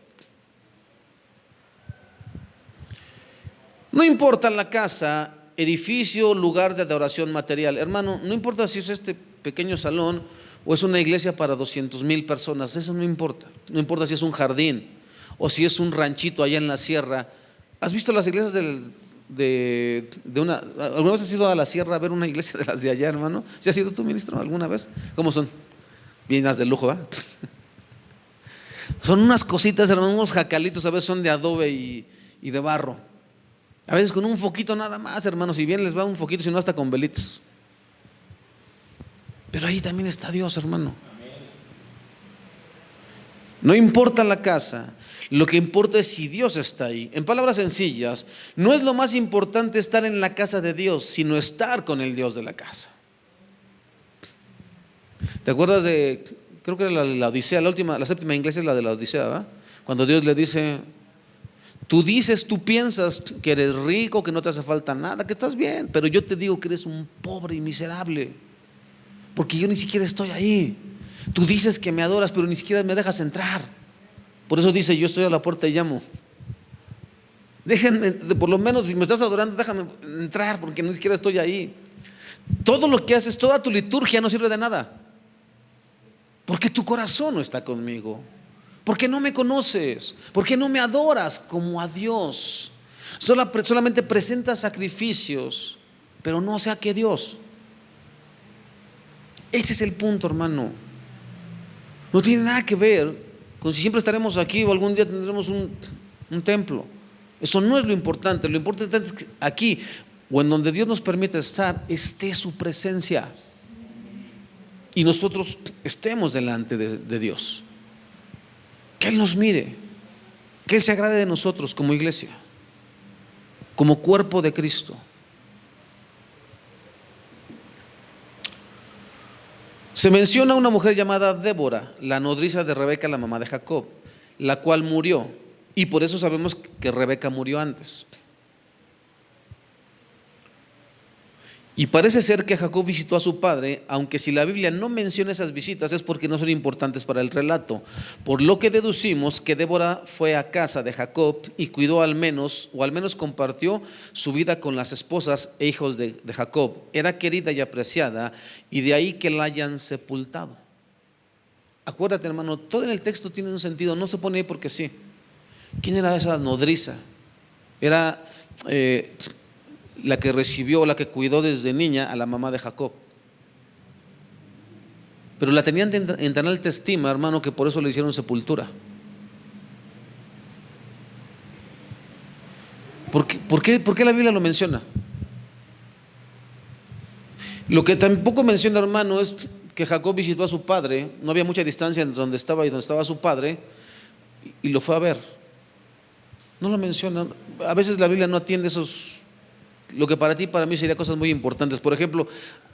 No importa la casa, edificio, lugar de adoración material. Hermano, no importa si es este pequeño salón o es una iglesia para 200,000 personas. Eso no importa. No importa si es un jardín o si es un ranchito allá en la sierra. ¿Has visto las iglesias de una? ¿Alguna vez has ido a la sierra a ver una iglesia de las de allá, hermano? ¿Sí has sido tu ministro alguna vez? ¿Cómo son? Bien las de lujo, ¿verdad? Son unas cositas, hermano, unos jacalitos, a veces son de adobe y de barro. A veces con un foquito nada más, hermanos, si bien les va un foquito, si no hasta con velitas. Pero ahí también está Dios, hermano. No importa la casa, lo que importa es si Dios está ahí. En palabras sencillas, no es lo más importante estar en la casa de Dios, sino estar con el Dios de la casa. ¿Te acuerdas de, creo que era la Odisea, la séptima iglesia es la de la Odisea, ¿verdad? Cuando Dios le dice, tú piensas que eres rico, que no te hace falta nada, que estás bien, pero yo te digo que eres un pobre y miserable, porque yo ni siquiera estoy ahí. Tú dices que me adoras, pero ni siquiera me dejas entrar. Por eso dice, yo estoy a la puerta y llamo. Déjenme, por lo menos si me estás adorando, déjame entrar, porque ni siquiera estoy ahí. Todo lo que haces, toda tu liturgia no sirve de nada, porque tu corazón no está conmigo, porque no me conoces, porque no me adoras como a Dios. Solamente presentas sacrificios, pero no sea que Dios. Ese es el punto, hermano. No tiene nada que ver con si siempre estaremos aquí o algún día tendremos un templo. Eso no es lo importante. Lo importante es que aquí o en donde Dios nos permite estar, esté su presencia y nosotros estemos delante de Dios. Que Él nos mire, que Él se agrade de nosotros como iglesia, como cuerpo de Cristo. Se menciona una mujer llamada Débora, la nodriza de Rebeca, la mamá de Jacob, la cual murió, y por eso sabemos que Rebeca murió antes. Y parece ser que Jacob visitó a su padre, aunque si la Biblia no menciona esas visitas es porque no son importantes para el relato, por lo que deducimos que Débora fue a casa de Jacob y cuidó al menos compartió su vida con las esposas e hijos de Jacob. Era querida y apreciada, y de ahí que la hayan sepultado. Acuérdate, hermano, todo en el texto tiene un sentido, no se pone ahí porque sí. ¿Quién era esa nodriza? Era la que recibió, la que cuidó desde niña a la mamá de Jacob. Pero la tenían en tan alta estima, hermano, que por eso le hicieron sepultura. ¿Por qué la Biblia lo menciona? Lo que tampoco menciona, hermano, es que Jacob visitó a su padre. No había mucha distancia entre donde estaba y donde estaba su padre, y lo fue a ver. No lo menciona. A veces la Biblia no atiende esos, lo que para ti y para mí serían cosas muy importantes. Por ejemplo,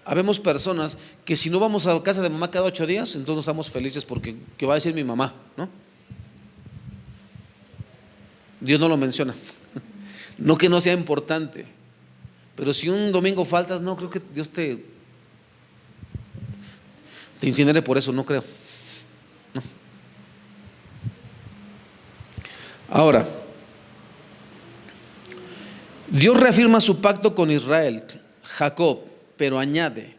habemos personas que si no vamos a casa de mamá cada 8 días, entonces estamos felices porque ¿qué va a decir mi mamá? ¿No? Dios no lo menciona. No que no sea importante, pero si un domingo faltas, no creo que Dios te incinere por eso, no creo. No. Ahora, Dios reafirma su pacto con Israel, Jacob, pero añade: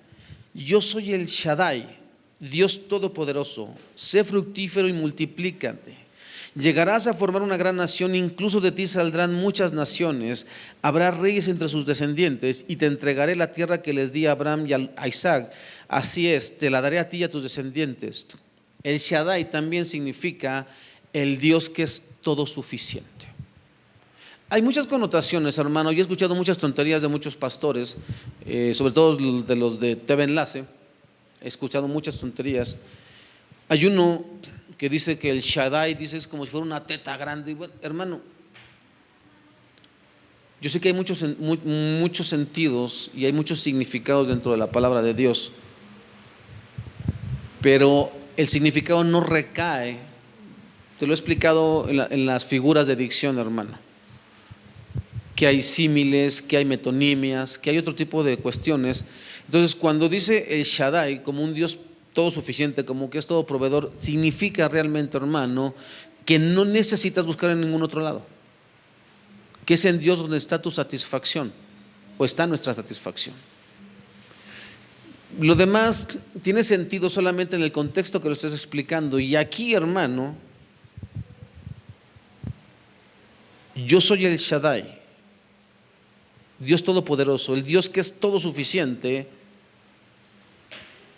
yo soy el Shaddai, Dios Todopoderoso, sé fructífero y multiplícate. Llegarás a formar una gran nación, incluso de ti saldrán muchas naciones, habrá reyes entre sus descendientes, y te entregaré la tierra que les di a Abraham y a Isaac. Así es, te la daré a ti y a tus descendientes. El Shaddai también significa el Dios que es todo suficiente. Hay muchas connotaciones, hermano. Yo he escuchado muchas tonterías de muchos pastores, sobre todo de los de TV Enlace. He escuchado muchas tonterías. Hay uno que dice que el Shaddai, dice, es como si fuera una teta grande. Y bueno, hermano, yo sé que hay muchos sentidos y hay muchos significados dentro de la palabra de Dios, pero el significado no recae. Te lo he explicado en las figuras de dicción, hermano, que hay símiles, que hay metonimias, que hay otro tipo de cuestiones. Entonces, cuando dice el Shaddai como un Dios todo suficiente, como que es todo proveedor, significa realmente, hermano, que no necesitas buscar en ningún otro lado, que es en Dios donde está tu satisfacción, o está nuestra satisfacción. Lo demás tiene sentido solamente en el contexto que lo estés explicando. Y aquí, hermano, yo soy el Shaddai, Dios Todopoderoso, el Dios que es todo suficiente,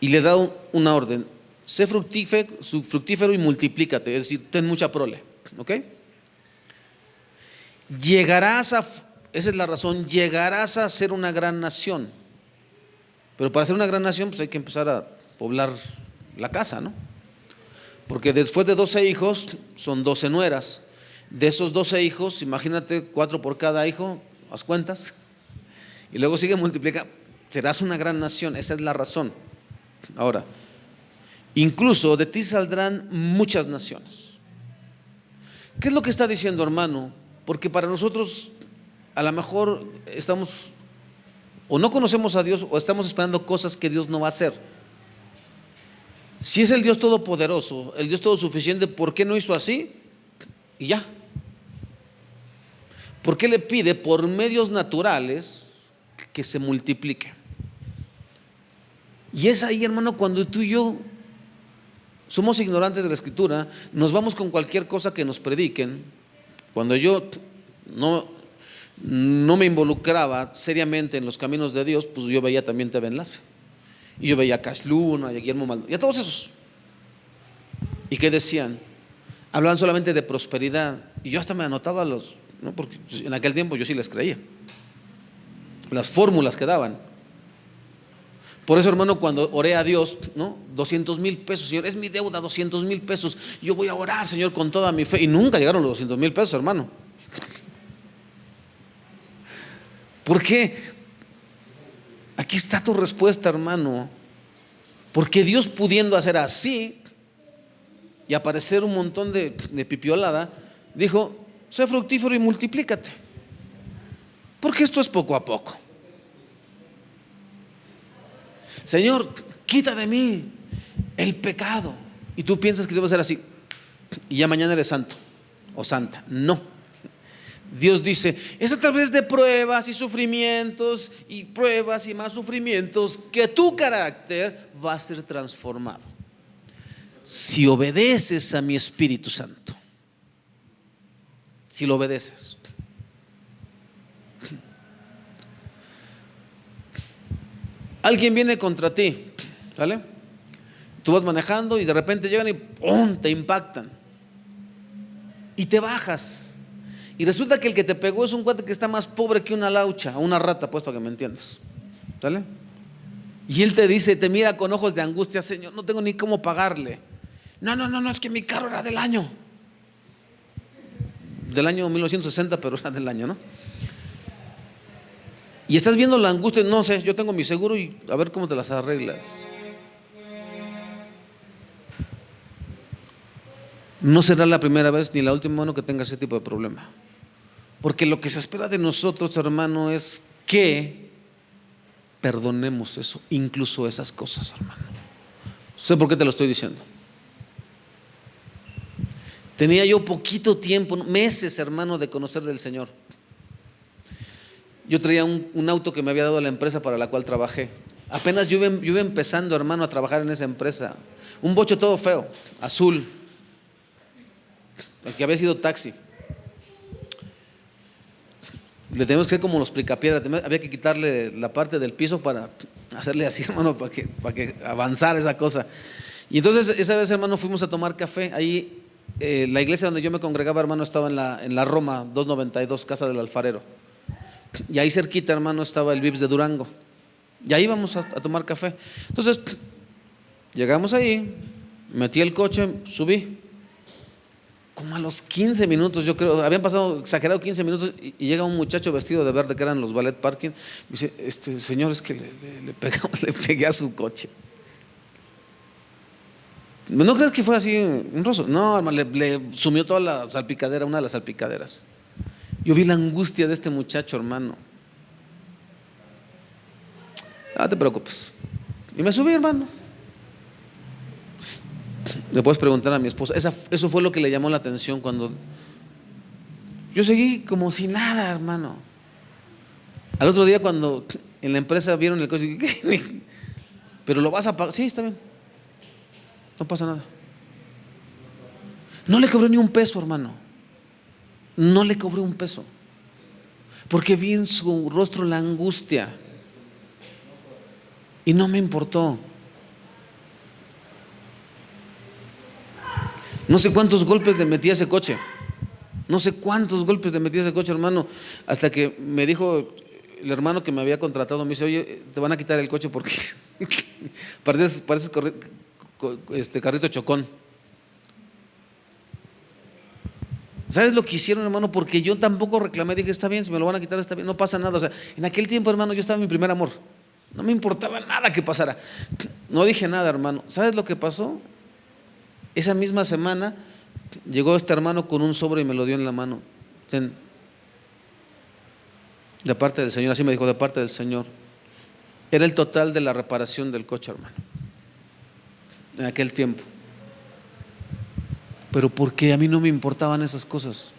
y le da una orden: sé fructífero y multiplícate, es decir, ten mucha prole, ¿ok? Esa es la razón, llegarás a ser una gran nación. Pero para ser una gran nación, pues hay que empezar a poblar la casa, ¿no? Porque después de 12 hijos son 12 nueras. De esos 12 hijos, imagínate 4 por cada hijo, haz cuentas. Y luego sigue multiplicando. Serás una gran nación, esa es la razón. Ahora, incluso de ti saldrán muchas naciones. ¿Qué es lo que está diciendo, hermano? Porque para nosotros a lo mejor estamos o no conocemos a Dios o estamos esperando cosas que Dios no va a hacer. Si es el Dios todopoderoso, el Dios todo suficiente, ¿por qué no hizo así? Y ya. ¿Por qué le pide por medios naturales que se multiplique? Y es ahí, hermano, cuando tú y yo somos ignorantes de la Escritura, nos vamos con cualquier cosa que nos prediquen. Cuando yo no me involucraba seriamente en los caminos de Dios, pues yo veía también TV Enlace. Y yo veía a Cash Luna, a Guillermo Maldonado, y a todos esos. ¿Y qué decían? Hablaban solamente de prosperidad. Y yo hasta me anotaba ¿no? Porque en aquel tiempo yo sí les creía. Las fórmulas que daban. Por eso, hermano, cuando oré a Dios, ¿no? 200,000 pesos, Señor, es mi deuda, 200,000 pesos. Yo voy a orar, Señor, con toda mi fe. Y nunca llegaron los 200,000 pesos, hermano. ¿Por qué? Aquí está tu respuesta, hermano. Porque Dios, pudiendo hacer así y aparecer un montón de pipiolada, dijo: sé fructífero y multiplícate. Porque esto es poco a poco. Señor, quita de mí el pecado. Y tú piensas que debe ser así y ya mañana eres santo o santa. No. Dios dice: es a través de pruebas y sufrimientos y pruebas y más sufrimientos que tu carácter va a ser transformado. Si obedeces a mi Espíritu Santo, si lo obedeces. Alguien viene contra ti, ¿sale? Tú vas manejando y de repente llegan y ¡pum!, te impactan y te bajas. Y resulta que el que te pegó es un cuate que está más pobre que una laucha, o una rata, pues, para que me entiendas, ¿sale? Y él te dice, te mira con ojos de angustia: Señor, no tengo ni cómo pagarle. No, es que mi carro era del año 1960, pero era del año, ¿no? Y estás viendo la angustia: no sé, yo tengo mi seguro y a ver cómo te las arreglas. No será la primera vez ni la última, hermano, que tengas ese tipo de problema. Porque lo que se espera de nosotros, hermano, es que perdonemos eso, incluso esas cosas, hermano. Sé por qué te lo estoy diciendo. Tenía yo poquito tiempo, meses, hermano, de conocer del Señor. Yo traía un auto que me había dado la empresa para la cual trabajé. Apenas yo iba empezando, hermano, a trabajar en esa empresa. Un bocho todo feo, azul, el que había sido taxi. Le teníamos que hacer como los picapiedras, había que quitarle la parte del piso para hacerle así, hermano, para que avanzara esa cosa. Y entonces esa vez, hermano, fuimos a tomar café. Ahí la iglesia donde yo me congregaba, hermano, estaba en la Roma 292, Casa del Alfarero. Y ahí cerquita, hermano, estaba el Vips de Durango. Y ahí íbamos a tomar café. Entonces llegamos ahí, metí el coche, subí. Como a los 15 minutos, yo creo, habían pasado exagerado 15 minutos, y llega un muchacho vestido de verde, que eran los ballet parking. Me dice: señor, es que le pegué a su coche. ¿No crees que fue así un roso? No, hermano, le sumió toda la salpicadera, una de las salpicaderas. Yo vi la angustia de este muchacho, hermano. No te preocupes. Y me subí, hermano. Le puedes preguntar a mi esposa. Eso fue lo que le llamó la atención cuando yo seguí como si nada, hermano. Al otro día, cuando en la empresa vieron el coche, pero lo vas a pagar. Sí, está bien, no pasa nada. No le cobré ni un peso, hermano. No le cobré un peso, porque vi en su rostro la angustia y no me importó. No sé cuántos golpes le metí a ese coche. No sé cuántos golpes le metí a ese coche, hermano. Hasta que me dijo el hermano que me había contratado, me dice: oye, te van a quitar el coche porque pareces carrito chocón. ¿Sabes lo que hicieron, hermano? Porque yo tampoco reclamé, dije, está bien, si me lo van a quitar, está bien, no pasa nada. O sea, en aquel tiempo, hermano, yo estaba en mi primer amor. No me importaba nada que pasara. No dije nada, hermano. ¿Sabes lo que pasó? Esa misma semana llegó este hermano con un sobre y me lo dio en la mano. Ten, de parte del Señor, así me dijo, de parte del Señor. Era el total de la reparación del coche, hermano, en aquel tiempo. Pero porque a mí no me importaban esas cosas.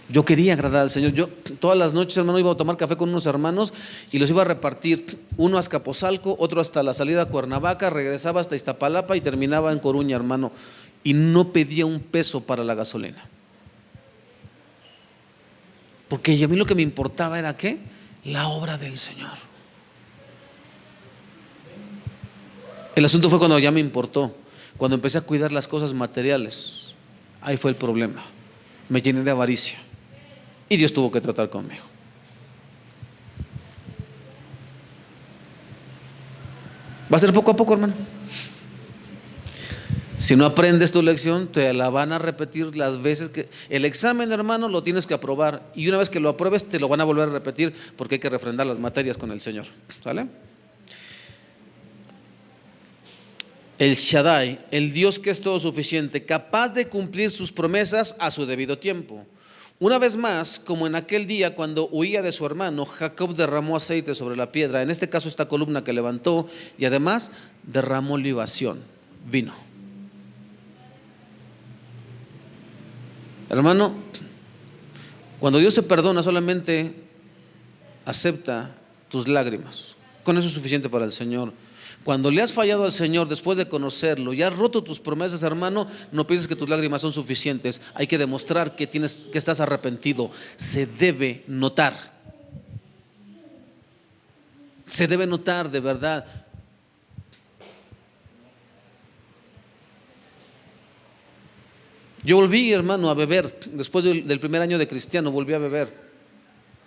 Yo quería agradar al Señor. Yo todas las noches, hermano, iba a tomar café con unos hermanos y los iba a repartir. Uno a Azcapotzalco, otro hasta la salida a Cuernavaca, regresaba hasta Iztapalapa y terminaba en Coruña, hermano. Y no pedía un peso para la gasolina. Porque a mí lo que me importaba era ¿qué? La obra del Señor. El asunto fue cuando ya me importó, cuando empecé a cuidar las cosas materiales. Ahí fue el problema. Me llené de avaricia y Dios tuvo que tratar conmigo. Va a ser poco a poco, hermano. Si no aprendes tu lección, te la van a repetir las veces que… El examen, hermano, lo tienes que aprobar. Y una vez que lo apruebes, te lo van a volver a repetir, porque hay que refrendar las materias con el Señor. ¿Sale? El Shaddai, el Dios que es todo suficiente, capaz de cumplir sus promesas a su debido tiempo. Una vez más, como en aquel día cuando huía de su hermano, Jacob derramó aceite sobre la piedra, en este caso esta columna que levantó, y además derramó libación, vino. Hermano, cuando Dios te perdona, solamente acepta tus lágrimas. Con eso es suficiente para el Señor. Cuando le has fallado al Señor después de conocerlo y has roto tus promesas, hermano, no pienses que tus lágrimas son suficientes. Hay que demostrar que estás arrepentido. Se debe notar. Se debe notar de verdad. Yo volví, hermano, a beber. Después del primer año de cristiano, volví a beber.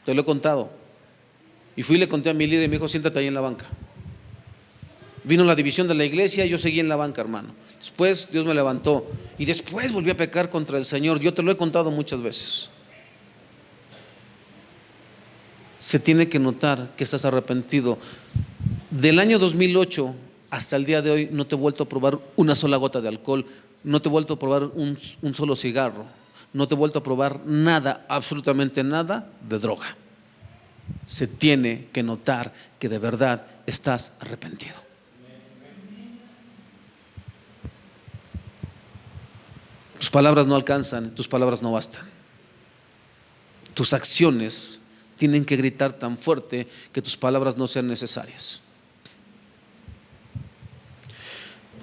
Te lo he contado. Y fui y le conté a mi líder y me dijo, siéntate ahí en la banca. Vino la división de la iglesia y yo seguí en la banca, hermano. Después Dios me levantó y después volví a pecar contra el Señor. Yo te lo he contado muchas veces. Se tiene que notar que estás arrepentido. Del año 2008 hasta el día de hoy no te he vuelto a probar una sola gota de alcohol, no te he vuelto a probar un solo cigarro, no te he vuelto a probar nada, absolutamente nada de droga. Se tiene que notar que de verdad estás arrepentido. Tus palabras no alcanzan, tus palabras no bastan. Tus acciones tienen que gritar tan fuerte que tus palabras no sean necesarias.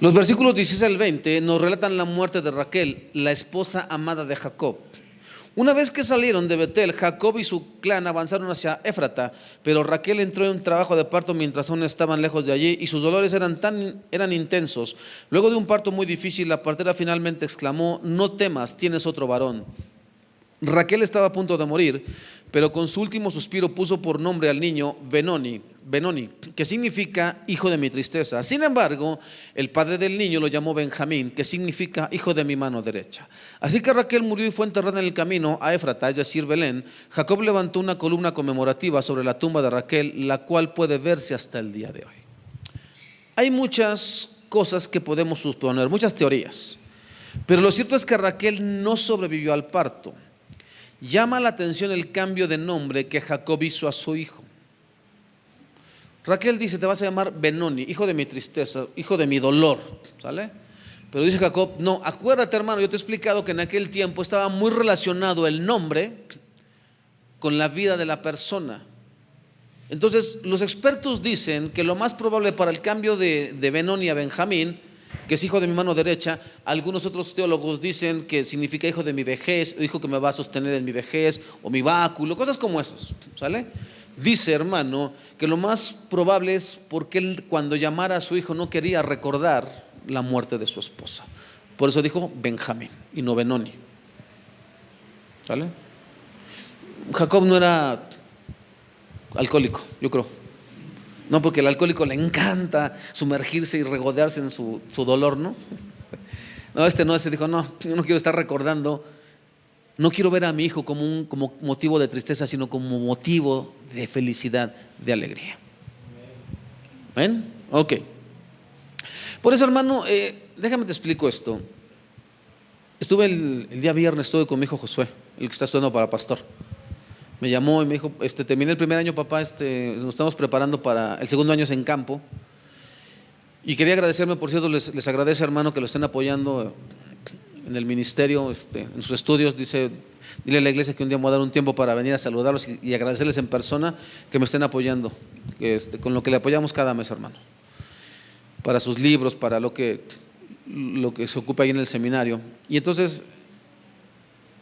Los versículos 16 al 20 nos relatan la muerte de Raquel, la esposa amada de Jacob. Una vez que salieron de Betel, Jacob y su clan avanzaron hacia Éfrata, pero Raquel entró en un trabajo de parto mientras aún estaban lejos de allí y sus dolores eran intensos. Luego de un parto muy difícil, la partera finalmente exclamó: no temas, tienes otro varón. Raquel estaba a punto de morir, pero con su último suspiro puso por nombre al niño Benoni, que significa hijo de mi tristeza. Sin embargo, el padre del niño lo llamó Benjamín, que significa hijo de mi mano derecha. Así que Raquel murió y fue enterrada en el camino a Éfrata, es decir, Belén. Jacob levantó una columna conmemorativa sobre la tumba de Raquel, la cual puede verse hasta el día de hoy. Hay muchas cosas que podemos suponer, muchas teorías, pero lo cierto es que Raquel no sobrevivió al parto. Llama la atención el cambio de nombre que Jacob hizo a su hijo. Raquel dice: te vas a llamar Benoni, hijo de mi tristeza, hijo de mi dolor, ¿sale? Pero dice Jacob: no, acuérdate, hermano, yo te he explicado que en aquel tiempo estaba muy relacionado el nombre con la vida de la persona. Entonces los expertos dicen que lo más probable para el cambio de Benoni a Benjamín, que es hijo de mi mano derecha, algunos otros teólogos dicen que significa hijo de mi vejez, o hijo que me va a sostener en mi vejez, o mi báculo, cosas como esas, ¿sale? Dice, hermano, que lo más probable es porque él, cuando llamara a su hijo, no quería recordar la muerte de su esposa. Por eso dijo Benjamín y no Benoni, ¿sale? Jacob no era alcohólico, yo creo. No, porque al alcohólico le encanta sumergirse y regodearse en su dolor, ¿no? No, este dijo: no, yo no quiero estar recordando No quiero ver a mi hijo como motivo de tristeza, sino como motivo de felicidad, de alegría. ¿Ven? Ok. Por eso, hermano, déjame te explico esto. Estuve el día viernes, estuve con mi hijo Josué, el que está estudiando para pastor. Me llamó y me dijo, terminé el primer año, papá, nos estamos preparando para el segundo año, es en campo. Y quería agradecerme, por cierto, les agradece, hermano, que lo estén apoyando en el ministerio, en sus estudios. Dile a la iglesia que un día me voy a dar un tiempo para venir a saludarlos y agradecerles en persona que me estén apoyando, con lo que le apoyamos cada mes, hermano, para sus libros, para lo que se ocupa ahí en el seminario. Y entonces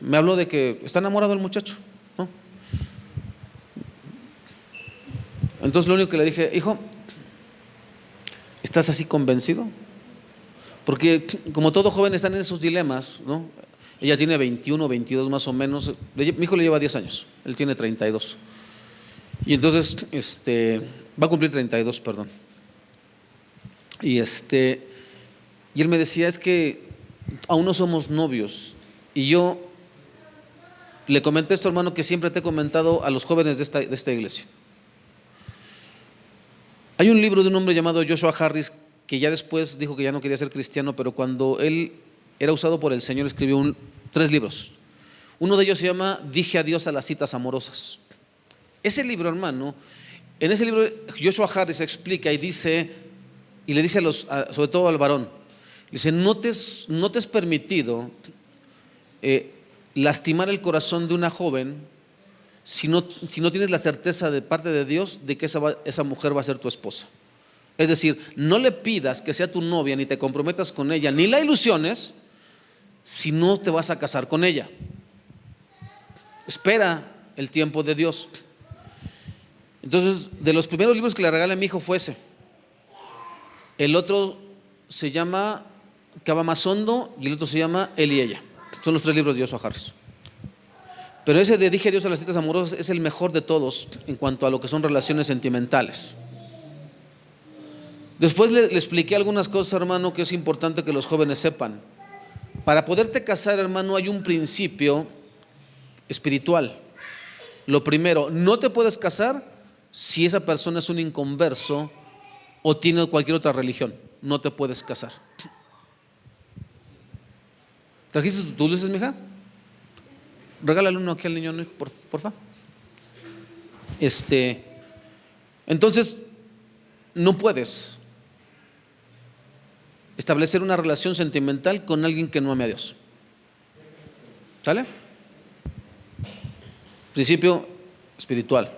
me habló de que está enamorado el muchacho, ¿no? Entonces lo único que le dije, hijo, ¿estás así convencido? Porque como todo joven están en esos dilemas, ¿no? Ella tiene 21, 22 más o menos. Mi hijo le lleva 10 años, él tiene 32. Y entonces va a cumplir 32, perdón. Y él me decía, es que aún no somos novios. Y yo le comenté esto, hermano, que siempre te he comentado a los jóvenes de esta iglesia. Hay un libro de un hombre llamado Joshua Harris, que ya después dijo que ya no quería ser cristiano, pero cuando él era usado por el Señor escribió 3 libros. Uno de ellos se llama Dije adiós a las citas amorosas. Ese libro, hermano, en ese libro Joshua Harris explica y dice, y le dice sobre todo al varón, le dice, no te es permitido lastimar el corazón de una joven si no tienes la certeza de parte de Dios de que esa mujer va a ser tu esposa. Es decir, no le pidas que sea tu novia, ni te comprometas con ella, ni la ilusiones si no te vas a casar con ella. Espera el tiempo de Dios. Entonces, de los primeros libros que le regalé a mi hijo fue ese. El otro se llama Cava más hondo y el otro se llama Él y ella. Son los 3 libros de Joshua Harris. Pero ese de Dije adiós a las citas amorosas es el mejor de todos en cuanto a lo que son relaciones sentimentales. Después le expliqué algunas cosas, hermano, que es importante que los jóvenes sepan. Para poderte casar, hermano, hay un principio espiritual. Lo primero, no te puedes casar si esa persona es un inconverso o tiene cualquier otra religión. No te puedes casar. ¿Trajiste tus luces, mija? Regálale uno aquí al niño, porfa. Entonces, no puedes establecer una relación sentimental con alguien que no ame a Dios. ¿Sale? Principio espiritual.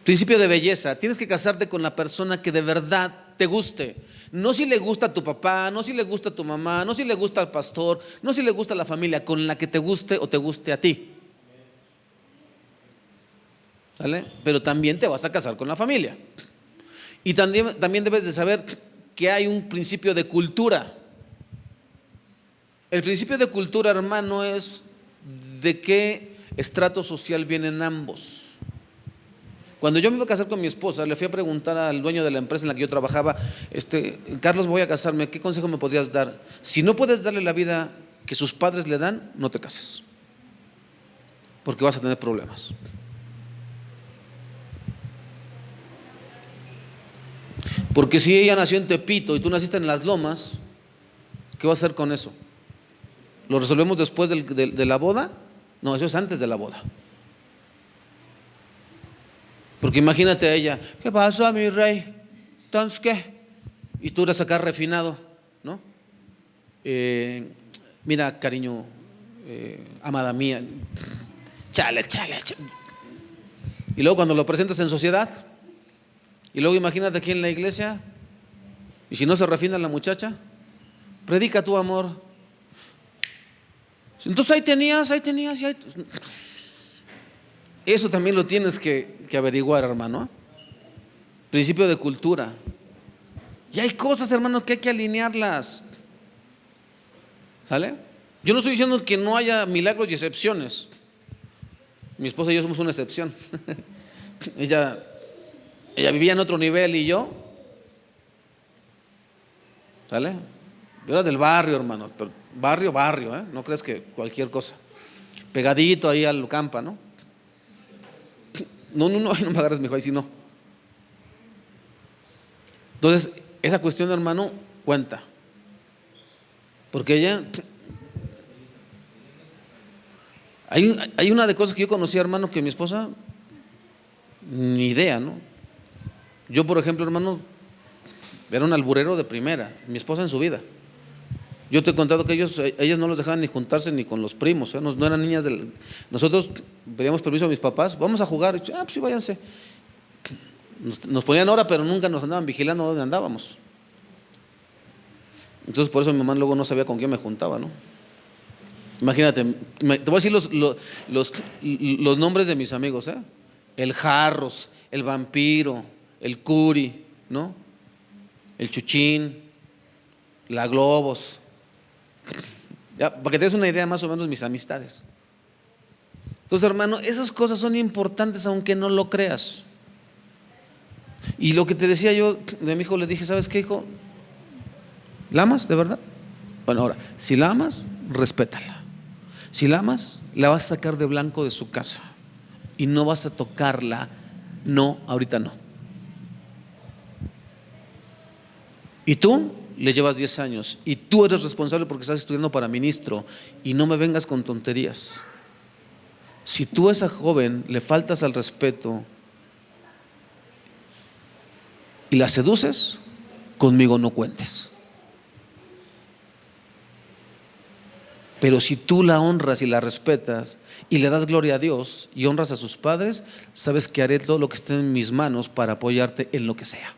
Principio de belleza. Tienes que casarte con la persona que de verdad te guste. No si le gusta a tu papá, no si le gusta a tu mamá, no si le gusta al pastor, no si le gusta a la familia, con la que te guste o te guste a ti. ¿Sale? Pero también te vas a casar con la familia. Y también debes de saber que hay un principio de cultura. El principio de cultura, hermano, es de qué estrato social vienen ambos. Cuando yo me iba a casar con mi esposa, le fui a preguntar al dueño de la empresa en la que yo trabajaba, Carlos, voy a casarme, ¿qué consejo me podrías dar? Si no puedes darle la vida que sus padres le dan, no te cases, porque vas a tener problemas. Porque si ella nació en Tepito y tú naciste en Las Lomas, ¿qué vas a hacer con eso? ¿Lo resolvemos después de la boda? No, eso es antes de la boda. Porque imagínate a ella, ¿qué pasó, mi rey? Entonces, ¿qué? Y tú eres acá refinado, ¿no? Mira, cariño, amada mía, chale. Y luego cuando lo presentas en sociedad, y luego imagínate aquí en la iglesia, y si no se refina la muchacha, predica tu amor. Entonces ahí tenías. Eso también lo tienes que averiguar, hermano. Principio de cultura. Y hay cosas, hermano, que hay que alinearlas. ¿Sale? Yo no estoy diciendo que no haya milagros y excepciones. Mi esposa y yo somos una excepción. Ella vivía en otro nivel y yo, ¿sale? Yo era del barrio, hermano, pero barrio, no crees que cualquier cosa. pegadito ahí al campa, ¿no? No, no me agarres, mijo, ahí sí no. Entonces, esa cuestión, hermano, cuenta. Porque ella, hay una de cosas que yo conocí, hermano, que mi esposa, ni idea, ¿no? Yo, por ejemplo, hermano, era un alburero de primera, mi esposa en su vida. Yo te he contado que ellas no los dejaban ni juntarse ni con los primos, ¿eh? No eran niñas nosotros pedíamos permiso a mis papás, vamos a jugar, y, pues sí, váyanse. Nos ponían hora, pero nunca nos andaban vigilando dónde andábamos. Entonces por eso mi mamá luego no sabía con quién me juntaba, ¿no? Imagínate, te voy a decir los nombres de mis amigos, ¿eh? El Jarros, el Vampiro, el Curi, ¿no? El Chuchín, la Globos. Ya, para que te des una idea más o menos de mis amistades. Entonces, hermano, esas cosas son importantes aunque no lo creas. Y lo que te decía yo de mi hijo, le dije, ¿sabes qué, hijo? ¿La amas de verdad? Bueno, ahora, si la amas, respétala. Si la amas, la vas a sacar de blanco de su casa y no vas a tocarla. No, ahorita no. Y tú le llevas 10 años y tú eres responsable porque estás estudiando para ministro, y no me vengas con tonterías. Si tú a esa joven le faltas al respeto y la seduces, conmigo no cuentes. Pero si tú la honras y la respetas y le das gloria a Dios y honras a sus padres, sabes que haré todo lo que esté en mis manos para apoyarte en lo que sea.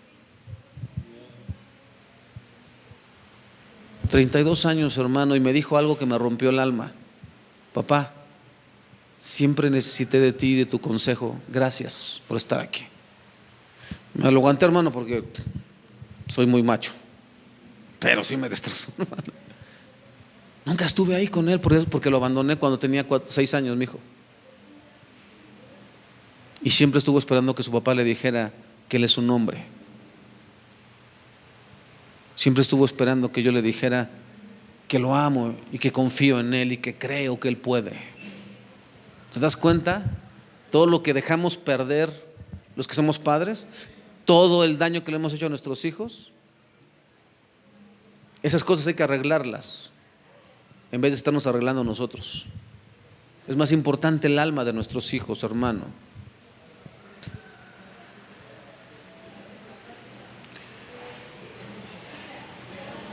32 años, hermano, y me dijo algo que me rompió el alma. Papá, siempre necesité de ti y de tu consejo. Gracias por estar aquí. Me lo aguanté, hermano, porque soy muy macho, pero sí me destrozó, hermano. Nunca estuve ahí con él porque lo abandoné cuando tenía 6 años, mi hijo. Y siempre estuvo esperando que su papá le dijera que él es un hombre. Siempre estuvo esperando que yo le dijera que lo amo y que confío en él y que creo que él puede. ¿Te das cuenta? Todo lo que dejamos perder los que somos padres, todo el daño que le hemos hecho a nuestros hijos, esas cosas hay que arreglarlas en vez de estarnos arreglando nosotros. Es más importante el alma de nuestros hijos, hermano.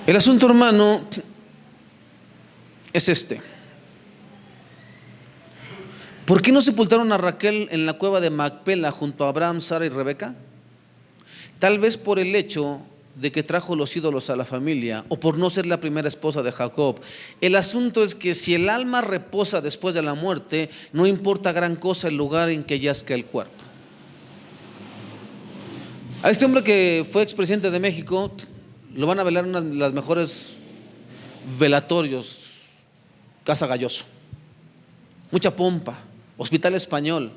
El asunto, hermano, es este. ¿Por qué no sepultaron a Raquel en la cueva de Macpela junto a Abraham, Sara y Rebeca? Tal vez por el hecho de que trajo los ídolos a la familia, o por no ser la primera esposa de Jacob. El asunto es que si el alma reposa después de la muerte, no importa gran cosa el lugar en que yazca el cuerpo. A este hombre que fue expresidente de México lo van a velar en una de las mejores velatorios, Casa Galloso, mucha pompa, Hospital Español.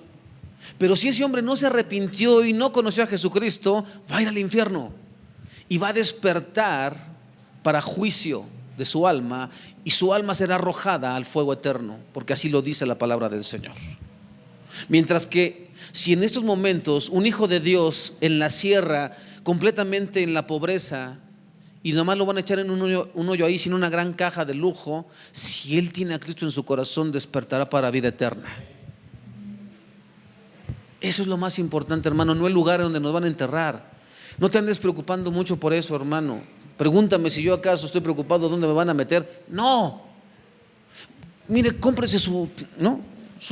Pero si ese hombre no se arrepintió y no conoció a Jesucristo, va a ir al infierno y va a despertar para juicio de su alma, y su alma será arrojada al fuego eterno, porque así lo dice la palabra del Señor. Mientras que si en estos momentos un hijo de Dios en la sierra, completamente en la pobreza, y nomás lo van a echar en un hoyo ahí sin una gran caja de lujo, si él tiene a Cristo en su corazón, despertará para vida eterna. Eso es lo más importante, hermano, no el lugar donde nos van a enterrar. No te andes preocupando mucho por eso, hermano. Pregúntame si yo acaso estoy preocupado dónde me van a meter. No. Mire, cómprese su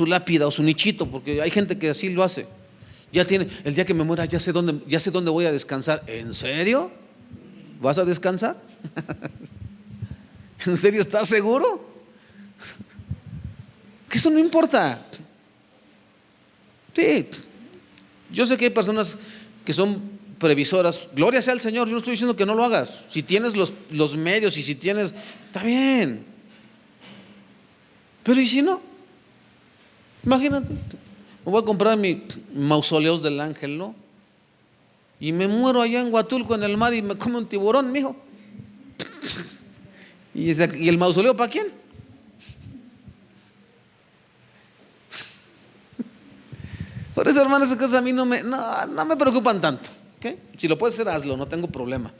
lápida o su nichito, porque hay gente que así lo hace. Ya tiene, el día que me muera ya sé dónde voy a descansar. ¿En serio? ¿Vas a descansar? ¿En serio estás seguro? Que eso no importa. Sí, yo sé que hay personas que son previsoras. Gloria sea al Señor, yo no estoy diciendo que no lo hagas. Si tienes los medios y si tienes, está bien. Pero ¿y si no? Imagínate, me voy a comprar mi mausoleos del ángel, ¿no? Y me muero allá en Huatulco en el mar y me come un tiburón, mijo. ¿Y el mausoleo para quién? Por eso, hermanos, esas cosas a mí no me preocupan tanto, ¿ok? Si lo puedes hacer, hazlo, no tengo problema.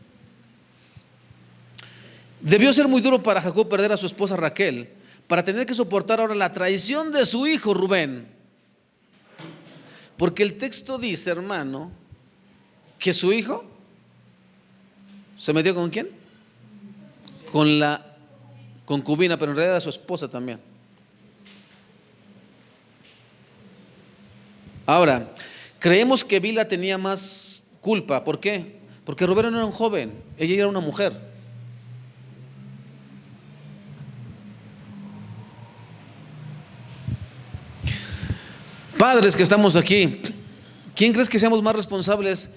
Debió ser muy duro para Jacob perder a su esposa Raquel, para tener que soportar ahora la traición de su hijo Rubén. Porque el texto dice, hermano, que su hijo se metió ¿con quién? Con la concubina, pero en realidad era su esposa también. Ahora, creemos que Bilha tenía más culpa. ¿Por qué? Porque Rubén no era un joven, ella era una mujer. Padres que estamos aquí, ¿quién crees que seamos más responsables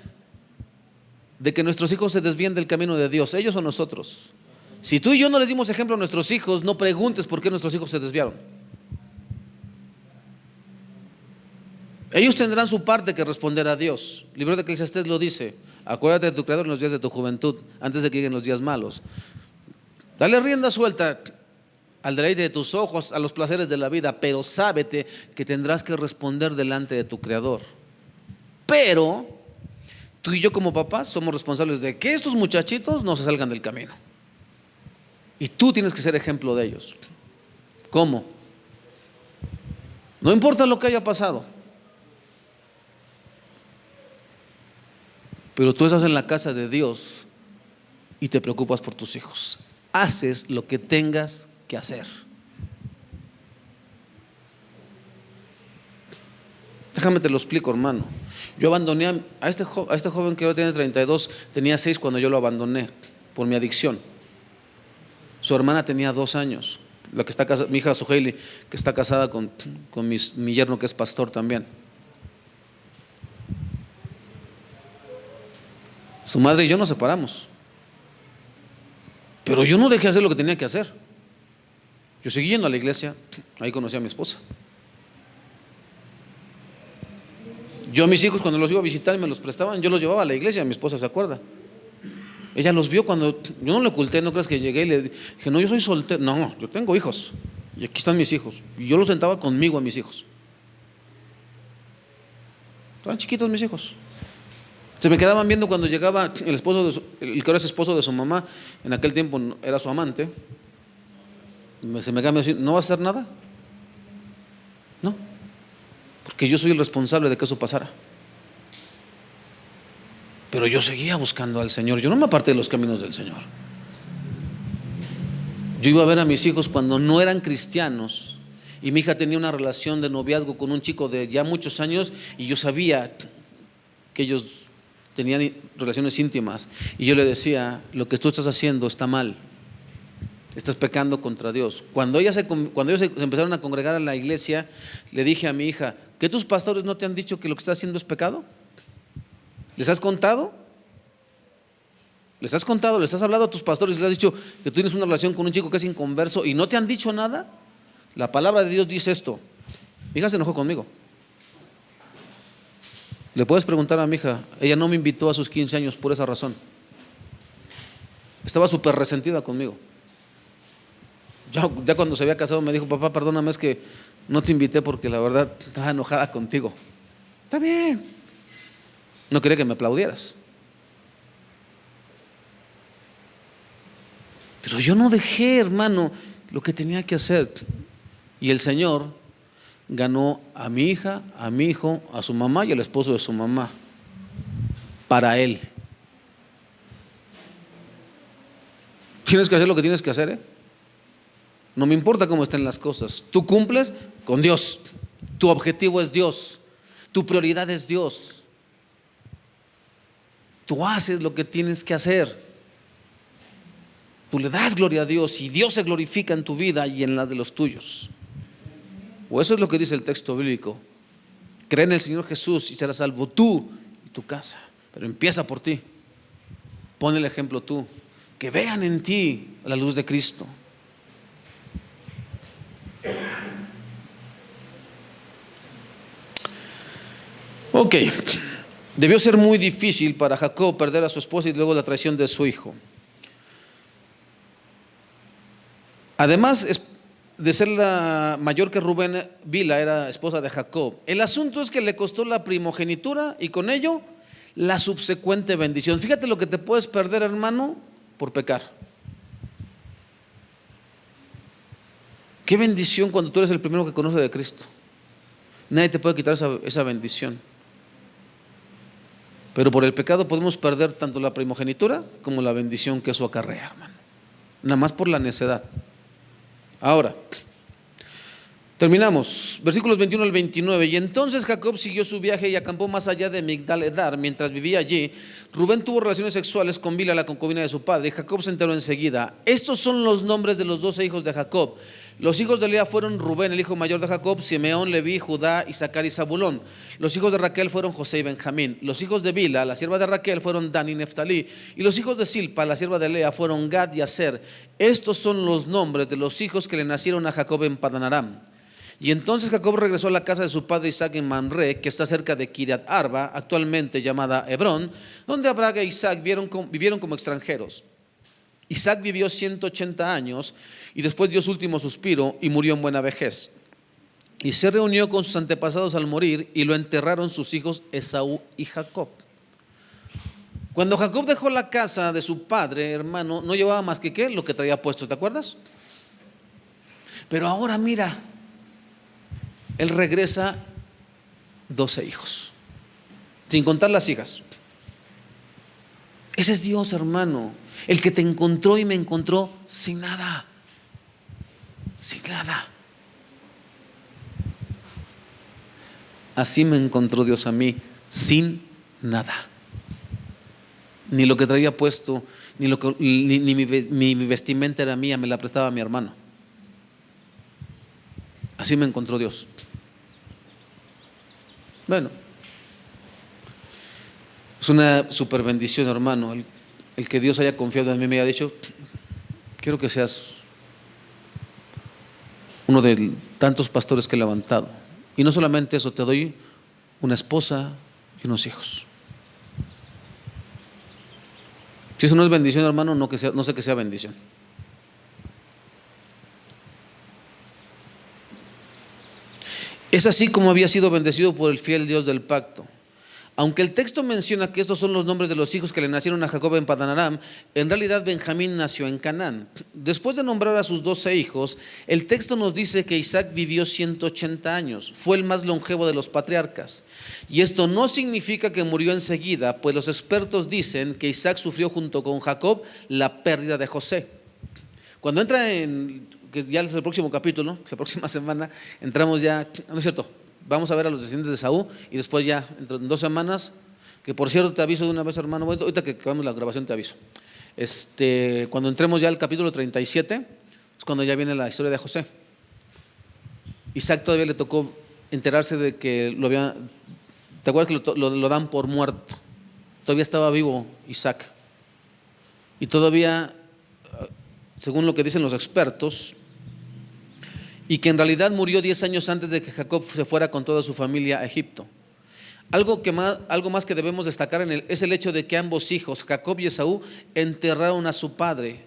de que nuestros hijos se desvíen del camino de Dios, ellos o nosotros? Si tú y yo no les dimos ejemplo a nuestros hijos, no preguntes por qué nuestros hijos se desviaron. Ellos tendrán su parte que responder a Dios. El libro de Eclesiastés lo dice: acuérdate de tu Creador en los días de tu juventud, antes de que lleguen los días malos. Dale rienda suelta al deleite de tus ojos, a los placeres de la vida, pero sábete que tendrás que responder delante de tu Creador. Pero tú y yo como papás somos responsables de que estos muchachitos no se salgan del camino. Y tú tienes que ser ejemplo de ellos. ¿Cómo? No importa lo que haya pasado, pero tú estás en la casa de Dios y te preocupas por tus hijos. Haces lo que tengas que hacer. Déjame te lo explico, hermano. Yo abandoné a este joven que ahora tiene 32, tenía 6 cuando yo lo abandoné por mi adicción. Su hermana tenía 2 años, la que está casada, mi hija Suheili, que está casada con mi yerno, que es pastor también. Su madre y yo nos separamos, pero yo no dejé de hacer lo que tenía que hacer. Yo seguí yendo a la iglesia, ahí conocí a mi esposa. Yo a mis hijos, cuando los iba a visitar y me los prestaban, yo los llevaba a la iglesia. Mi esposa se acuerda. Ella los vio cuando yo no le oculté. No creas que llegué y le dije: no, yo soy soltero. No, yo tengo hijos y aquí están mis hijos. Y yo los sentaba conmigo a mis hijos. Estaban chiquitos mis hijos. Se me quedaban viendo cuando llegaba el esposo el que ahora es esposo de su mamá. En aquel tiempo era su amante. Se me quedaba diciendo: ¿no va a hacer nada? No, porque yo soy el responsable de que eso pasara. Pero yo seguía buscando al Señor. Yo no me aparté de los caminos del Señor. Yo iba a ver a mis hijos cuando no eran cristianos, y mi hija tenía una relación de noviazgo con un chico de ya muchos años, y yo sabía que ellos tenían relaciones íntimas, y yo le decía: lo que tú estás haciendo está mal, estás pecando contra Dios. Cuando ellos se empezaron a congregar en la iglesia, le dije a mi hija: ¿que tus pastores no te han dicho que lo que estás haciendo es pecado? ¿Les has contado? ¿Les has contado? ¿Les has hablado a tus pastores? ¿Les has dicho que tú tienes una relación con un chico que es inconverso y no te han dicho nada? La palabra de Dios dice esto. Mi hija se enojó conmigo. Le puedes preguntar a mi hija. Ella no me invitó a sus 15 años por esa razón. Estaba súper resentida conmigo. Ya cuando se había casado me dijo: papá, perdóname, es que no te invité porque la verdad estaba enojada contigo. Está bien. No quería que me aplaudieras. Pero yo no dejé, hermano, lo que tenía que hacer. Y el Señor ganó a mi hija, a mi hijo, a su mamá y al esposo de su mamá para Él. Tienes que hacer lo que tienes que hacer, ¿eh? No me importa cómo estén las cosas. Tú cumples con Dios. Tu objetivo es Dios. Tu prioridad es Dios. Tú haces lo que tienes que hacer. Tú le das gloria a Dios y Dios se glorifica en tu vida y en la de los tuyos. O eso es lo que dice el texto bíblico. Cree en el Señor Jesús y serás salvo tú y tu casa. Pero empieza por ti. Pon el ejemplo tú. Que vean en ti la luz de Cristo. Ok. Debió ser muy difícil para Jacob perder a su esposa y luego la traición de su hijo. Además, de ser la mayor que Rubén, Bila era esposa de Jacob. El asunto es que le costó la primogenitura y con ello la subsecuente bendición. Fíjate lo que te puedes perder, hermano, por pecar. Qué bendición cuando tú eres el primero que conoce de Cristo. Nadie te puede quitar esa bendición. Pero por el pecado podemos perder tanto la primogenitura como la bendición que eso acarrea, hermano. Nada más por la necedad. Ahora, terminamos, versículos 21 al 29. Y entonces Jacob siguió su viaje y acampó más allá de Migdal Edar. Mientras vivía allí, Rubén tuvo relaciones sexuales con Bila, la concubina de su padre, y Jacob se enteró enseguida. Estos son los nombres de los 12 hijos de Jacob. Los hijos de Lea fueron Rubén, el hijo mayor de Jacob, Simeón, Leví, Judá, Isaacar y Zabulón. Los hijos de Raquel fueron José y Benjamín. Los hijos de Bila, la sierva de Raquel, fueron Dan y Neftalí. Y los hijos de Silpa, la sierva de Lea, fueron Gad y Aser. Estos son los nombres de los hijos que le nacieron a Jacob en Padan Aram. Y entonces Jacob regresó a la casa de su padre Isaac en Mamre, que está cerca de Kiriat Arba, actualmente llamada Hebrón, donde Abraham e Isaac vivieron como extranjeros. Isaac vivió 180 años y después dio su último suspiro y murió en buena vejez. Y se reunió con sus antepasados al morir y lo enterraron sus hijos Esaú y Jacob. Cuando Jacob dejó la casa de su padre, hermano, no llevaba más que ¿qué? Lo que traía puesto, ¿te acuerdas? Pero ahora mira, él regresa 12 hijos, sin contar las hijas. Ese es Dios, hermano, el que te encontró y me encontró sin nada, sin nada. Así me encontró Dios a mí, sin nada. Ni lo que traía puesto, ni mi vestimenta era mía, me la prestaba mi hermano. Así me encontró Dios. Bueno, es una super bendición, hermano, el que Dios haya confiado en mí, me haya dicho: quiero que seas uno de tantos pastores que he levantado. Y no solamente eso, te doy una esposa y unos hijos. Si eso no es bendición, hermano, no sé que sea bendición. Es así como había sido bendecido por el fiel Dios del pacto. Aunque el texto menciona que estos son los nombres de los hijos que le nacieron a Jacob en Padan Aram, en realidad Benjamín nació en Canaán. Después de nombrar a sus 12 hijos, el texto nos dice que Isaac vivió 180 años, fue el más longevo de los patriarcas. Y esto no significa que murió enseguida, pues los expertos dicen que Isaac sufrió junto con Jacob la pérdida de José. Cuando entra que ya es el próximo capítulo, la próxima semana, entramos ya, no es cierto, vamos a ver a los descendientes de Esaú y después ya, en 2 semanas, que por cierto te aviso de una vez, hermano, ahorita que acabamos la grabación te aviso. Cuando entremos ya al capítulo 37, es cuando ya viene la historia de José. Isaac todavía le tocó enterarse de que ¿te acuerdas que lo dan por muerto? Todavía estaba vivo Isaac. Y todavía, según lo que dicen los expertos, y que en realidad murió 10 años antes de que Jacob se fuera con toda su familia a Egipto. Algo más que debemos destacar es el hecho de que ambos hijos, Jacob y Esaú, enterraron a su padre.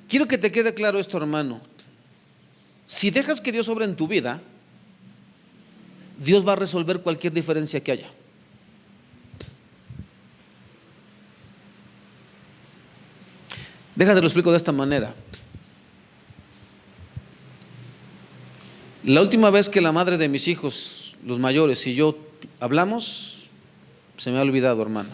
Quiero que te quede claro esto, hermano. Si dejas que Dios obre en tu vida, Dios va a resolver cualquier diferencia que haya. Déjate lo explico de esta manera. La última vez que la madre de mis hijos, los mayores, y yo hablamos, se me ha olvidado, hermano.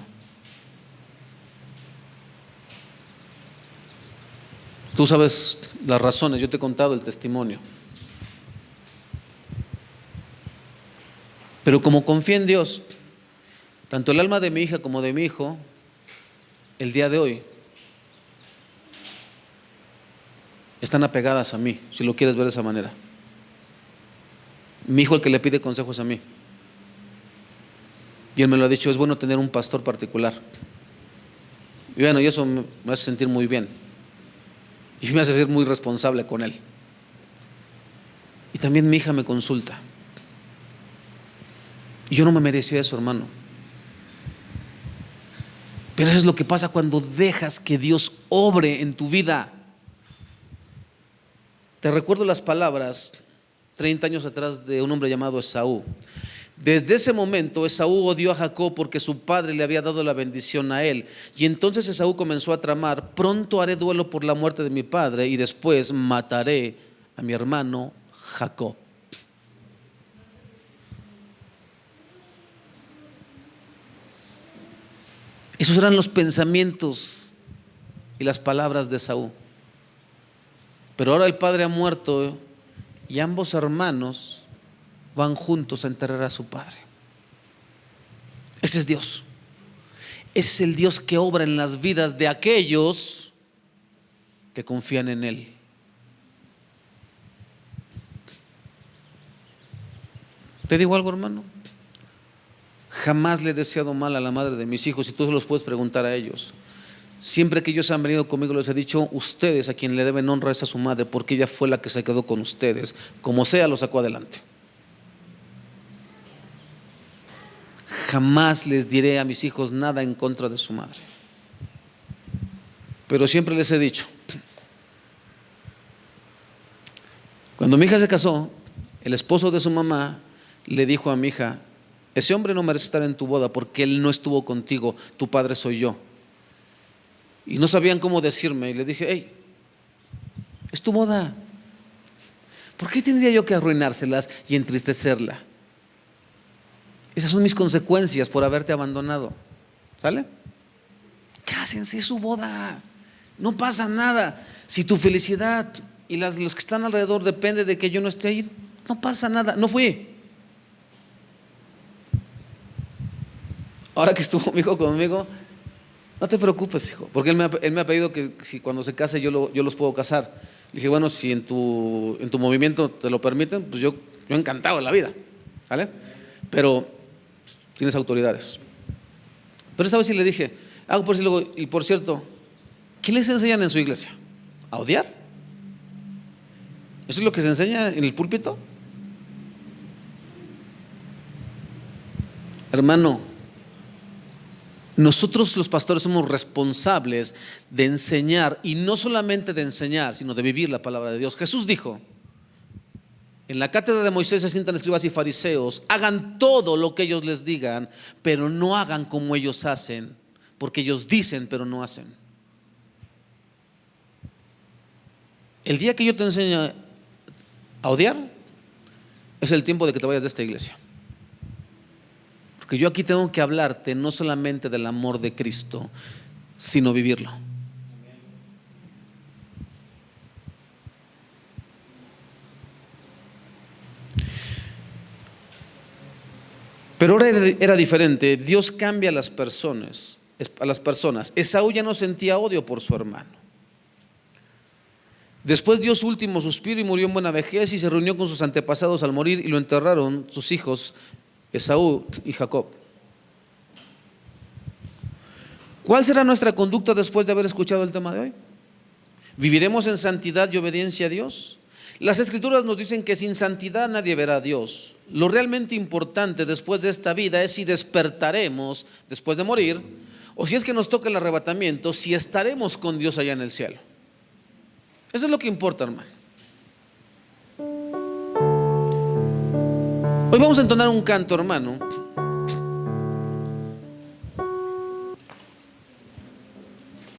Tú sabes las razones, yo te he contado el testimonio. Pero como confío en Dios, tanto el alma de mi hija como de mi hijo, el día de hoy, están apegadas a mí, si lo quieres ver de esa manera. Mi hijo, el que le pide consejos a mí, y él me lo ha dicho: es bueno tener un pastor particular. Y bueno, y eso me hace sentir muy bien y me hace sentir muy responsable con él. Y también mi hija me consulta, y yo no me merecía eso, hermano. Pero eso es lo que pasa cuando dejas que Dios obre en tu vida. Te recuerdo las palabras 30 años atrás de un hombre llamado Esaú. Desde ese momento Esaú odió a Jacob porque su padre le había dado la bendición a él. Y entonces Esaú comenzó a tramar: pronto haré duelo por la muerte de mi padre y después mataré a mi hermano Jacob. Esos eran los pensamientos y las palabras de Esaú. Pero ahora el padre ha muerto y ambos hermanos van juntos a enterrar a su padre. Ese es Dios. Ese es el Dios que obra en las vidas de aquellos que confían en Él. ¿Te digo algo, hermano? Jamás le he deseado mal a la madre de mis hijos, y tú se los puedes preguntar a ellos. Siempre que ellos han venido conmigo les he dicho: ustedes a quien le deben honra es a su madre, porque ella fue la que se quedó con ustedes, como sea lo sacó adelante. Jamás les diré a mis hijos nada en contra de su madre, pero siempre les he dicho: cuando mi hija se casó, el esposo de su mamá le dijo a mi hija: ese hombre no merece estar en tu boda porque él no estuvo contigo, tu padre soy yo. Y no sabían cómo decirme, y le dije: hey, es tu boda, ¿por qué tendría yo que arruinárselas y entristecerla? Esas son mis consecuencias por haberte abandonado. ¿Sale? Cásense, es su boda, no pasa nada. Si tu felicidad y los que están alrededor depende de que yo no esté ahí, no pasa nada. No fui. Ahora que estuvo mi hijo conmigo: no te preocupes, hijo, porque él me ha pedido que si cuando se case yo los puedo casar. Le dije: bueno, si en tu movimiento te lo permiten, pues yo encantado de la vida, ¿vale? Pero tienes autoridades. Pero esta vez sí le dije: y por cierto, ¿qué les enseñan en su iglesia? ¿A odiar? ¿Eso es lo que se enseña en el púlpito? Hermano, nosotros los pastores somos responsables de enseñar, y no solamente de enseñar, sino de vivir la palabra de Dios. Jesús dijo: en la cátedra de Moisés se sientan escribas y fariseos, hagan todo lo que ellos les digan, pero no hagan como ellos hacen, porque ellos dicen pero no hacen. El día que yo te enseñe a odiar es el tiempo de que te vayas de esta iglesia. Porque yo aquí tengo que hablarte no solamente del amor de Cristo, sino vivirlo. Pero ahora era diferente. Dios cambia a las personas. Esaú ya no sentía odio por su hermano. Después dio su último suspiro y murió en buena vejez, y se reunió con sus antepasados al morir, y lo enterraron sus hijos Esaú y Jacob. ¿Cuál será nuestra conducta después de haber escuchado el tema de hoy? ¿Viviremos en santidad y obediencia a Dios? Las Escrituras nos dicen que sin santidad nadie verá a Dios. Lo realmente importante después de esta vida es si despertaremos después de morir, o si es que nos toca el arrebatamiento, si estaremos con Dios allá en el cielo. Eso es lo que importa, hermano. Hoy vamos a entonar un canto, hermano,